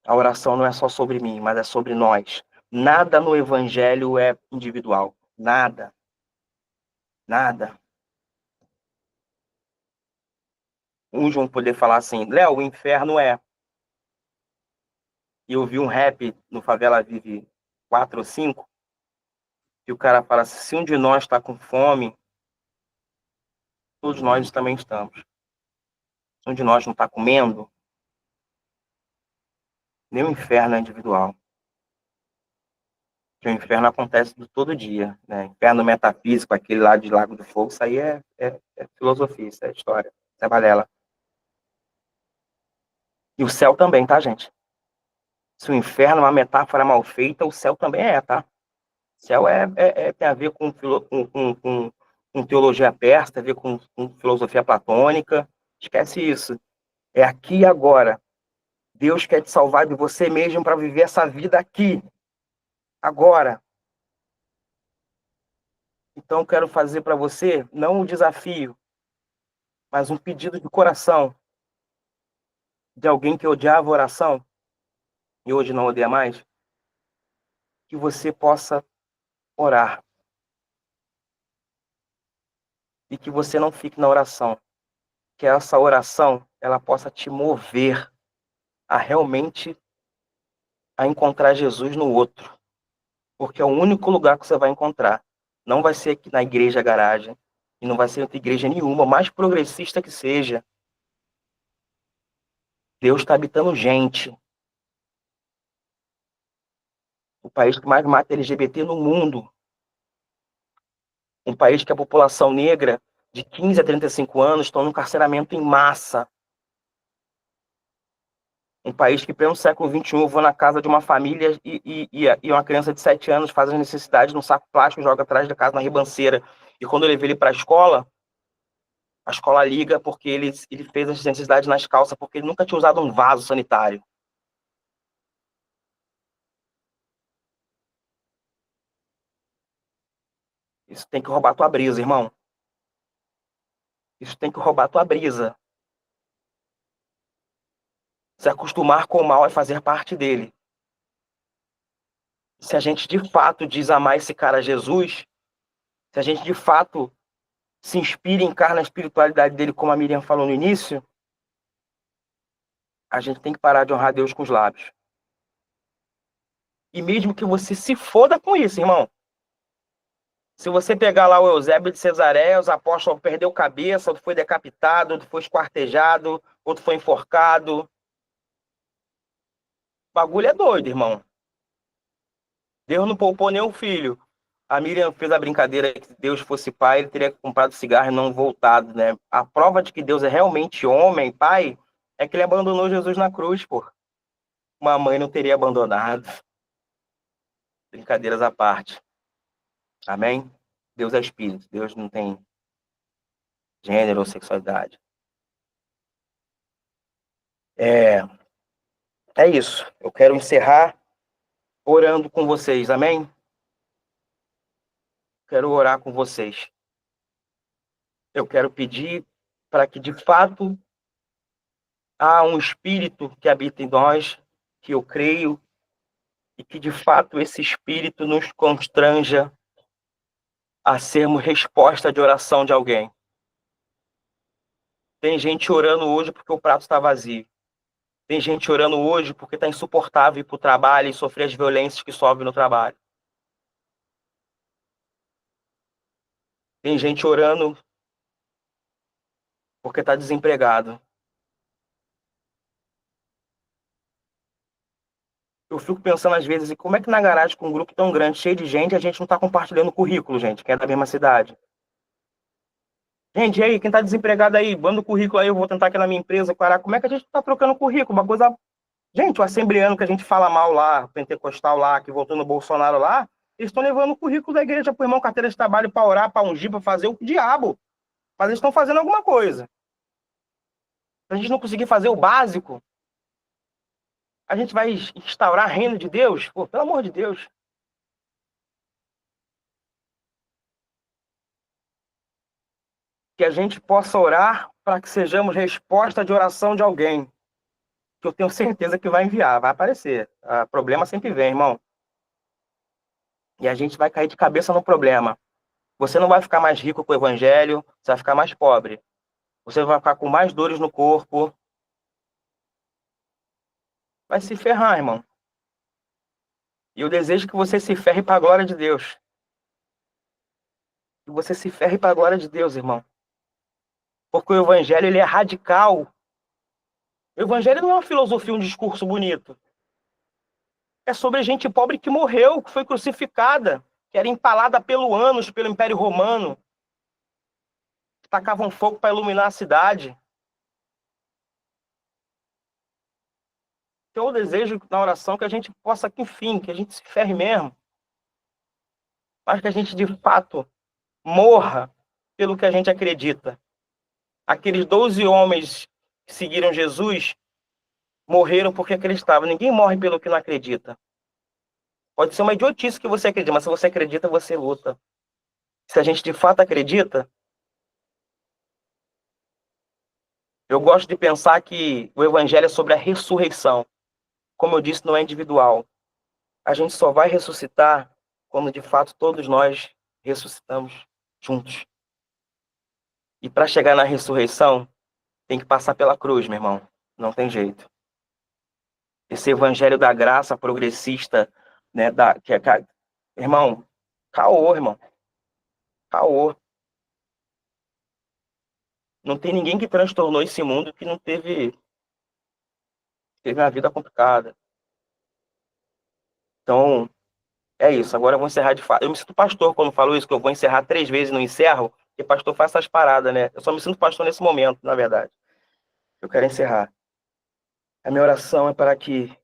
A oração não é só sobre mim, mas é sobre nós. Nada no evangelho é individual. Nada. Nada. Uns vão poder falar assim, Léo, o inferno é. E eu vi um rap no Favela Vive 4 ou 5, que o cara fala assim, se um de nós está com fome, todos nós também estamos. Se um de nós não está comendo, nem o inferno é individual. Que o inferno acontece todo dia, né? Inferno metafísico, aquele lá de Lago do Fogo, isso aí é filosofia, isso é história, isso é balela. E o céu também, tá, gente? Se o inferno é uma metáfora mal feita, o céu também é, tá? O céu tem a ver com teologia persa, tem a ver com filosofia platônica. Esquece isso. É aqui e agora. Deus quer te salvar de você mesmo para viver essa vida aqui, agora. Então, eu quero fazer para você, não um desafio, mas um pedido de coração de alguém que odiava a oração e hoje não odeia mais, que você possa orar. E que você não fique na oração. Que essa oração, ela possa te mover a realmente encontrar Jesus no outro. Porque é o único lugar que você vai encontrar. Não vai ser aqui na igreja garagem, e não vai ser outra igreja nenhuma, mais progressista que seja. Deus está habitando gente. O país que mais mata LGBT no mundo. Um país que a população negra de 15 a 35 anos estão no encarceramento em massa. Um país que, pleno século XXI, eu vou na casa de uma família e uma criança de 7 anos faz as necessidades num saco plástico e joga atrás da casa na ribanceira. E quando eu levei ele para a escola liga porque ele fez as necessidades nas calças, porque ele nunca tinha usado um vaso sanitário. Isso tem que roubar tua brisa, irmão. Isso tem que roubar tua brisa. Se acostumar com o mal é fazer parte dele. Se a gente de fato diz amar esse cara Jesus, se a gente de fato se inspira e encarna a espiritualidade dele, como a Miriam falou no início, a gente tem que parar de honrar Deus com os lábios. E mesmo que você se foda com isso, irmão. Se você pegar lá o Eusébio de Cesareia, os apóstolos perdeu cabeça, outro foi decapitado, outro foi esquartejado, outro foi enforcado. O bagulho é doido, irmão. Deus não poupou nenhum filho. A Miriam fez a brincadeira que se Deus fosse pai, ele teria comprado cigarro e não voltado, né? A prova de que Deus é realmente homem, pai, é que ele abandonou Jesus na cruz, pô. Uma mãe não teria abandonado. Brincadeiras à parte. Amém? Deus é espírito. Deus não tem gênero ou sexualidade. É isso. Eu quero encerrar orando com vocês. Amém? Quero orar com vocês. Eu quero pedir para que, de fato, há um espírito que habita em nós, que eu creio, e que, de fato, esse espírito nos constranja a sermos resposta de oração de alguém. Tem gente orando hoje porque o prato está vazio. Tem gente orando hoje porque está insuportável ir para o trabalho e sofrer as violências que sofre no trabalho. Tem gente orando porque está desempregado. Eu fico pensando às vezes, como é que na garagem com um grupo tão grande, cheio de gente, a gente não está compartilhando o currículo, gente, que é da mesma cidade? Gente, e aí, quem tá desempregado aí, manda o currículo aí, eu vou tentar aqui na minha empresa, cara. Como é que a gente tá trocando currículo? Uma coisa. Gente, o assembleano que a gente fala mal lá, o pentecostal lá, que votou no Bolsonaro lá, eles estão levando o currículo da igreja pro irmão, carteira de trabalho, para orar, para ungir, para fazer o diabo. Mas eles estão fazendo alguma coisa. Se a gente não conseguir fazer o básico, a gente vai instaurar reino de Deus? Pô, pelo amor de Deus. Que a gente possa orar para que sejamos resposta de oração de alguém. Que eu tenho certeza que vai enviar, vai aparecer. Problema sempre vem, irmão. E a gente vai cair de cabeça no problema. Você não vai ficar mais rico com o evangelho, você vai ficar mais pobre. Você vai ficar com mais dores no corpo. Vai se ferrar, irmão. E eu desejo que você se ferre para a glória de Deus. Que você se ferre para a glória de Deus, irmão. Porque o evangelho, ele é radical. O evangelho não é uma filosofia, um discurso bonito. É sobre gente pobre que morreu, que foi crucificada, que era empalada pelo ânus, pelo Império Romano. Que tacavam fogo para iluminar a cidade. Então eu desejo na oração que a gente possa, enfim, que a gente se ferre mesmo. Mas que a gente, de fato, morra pelo que a gente acredita. Aqueles 12 homens que seguiram Jesus morreram porque acreditavam. Ninguém morre pelo que não acredita. Pode ser uma idiotice que você acredita, mas se você acredita, você luta. Se a gente de fato acredita, eu gosto de pensar que o evangelho é sobre a ressurreição. Como eu disse, não é individual. A gente só vai ressuscitar quando de fato todos nós ressuscitamos juntos. E para chegar na ressurreição, tem que passar pela cruz, meu irmão. Não tem jeito. Esse evangelho da graça progressista, né, irmão, caô, irmão. Caô. Não tem ninguém que transtornou esse mundo que não teve uma vida complicada. Então, é isso. Agora eu vou encerrar de fato. Eu me sinto pastor quando falo isso, que eu vou encerrar 3 vezes e não encerro, porque pastor faz essas paradas, né? Eu só me sinto pastor nesse momento, na verdade. Eu quero encerrar. A minha oração é para que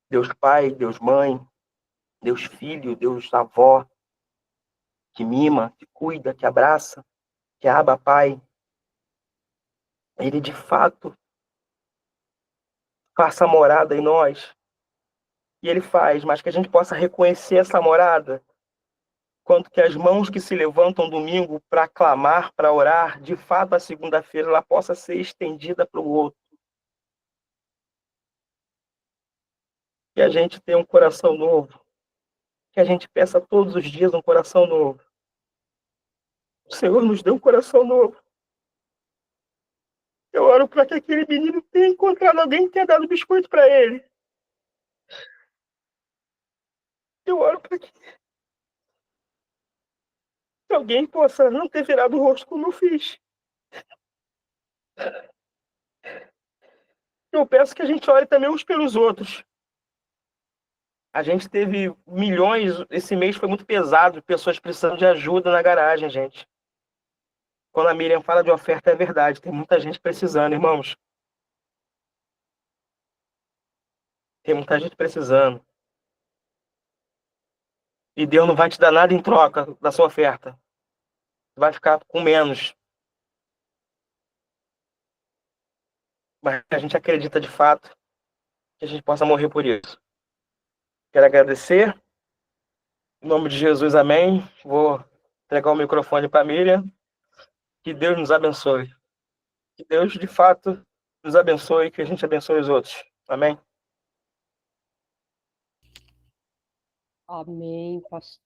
Deus Pai, Deus Mãe, Deus Filho, Deus Avó, que mima, que cuida, que abraça, que aba Pai, Ele de fato faça morada em nós. E Ele faz, mas que a gente possa reconhecer essa morada, quanto que as mãos que se levantam domingo para clamar, para orar, de fato a segunda-feira ela possa ser estendida para o outro. Que a gente tenha um coração novo. Que a gente peça todos os dias um coração novo. O Senhor nos deu um coração novo. Eu oro para que aquele menino tenha encontrado alguém que tenha dado biscoito para ele. Eu oro para que alguém possa não ter virado o rosto como eu fiz. Eu peço que a gente ore também uns pelos outros. A gente teve milhões, esse mês foi muito pesado, pessoas precisando de ajuda na garagem, gente. Quando a Miriam fala de oferta, é verdade, tem muita gente precisando, irmãos. Tem muita gente precisando. E Deus não vai te dar nada em troca da sua oferta. Vai ficar com menos. Mas a gente acredita de fato que a gente possa morrer por isso. Quero agradecer. Em nome de Jesus, amém. Vou entregar o microfone para a Miriam. Que Deus nos abençoe. Que Deus, de fato, nos abençoe e que a gente abençoe os outros. Amém?
Amém, pastor.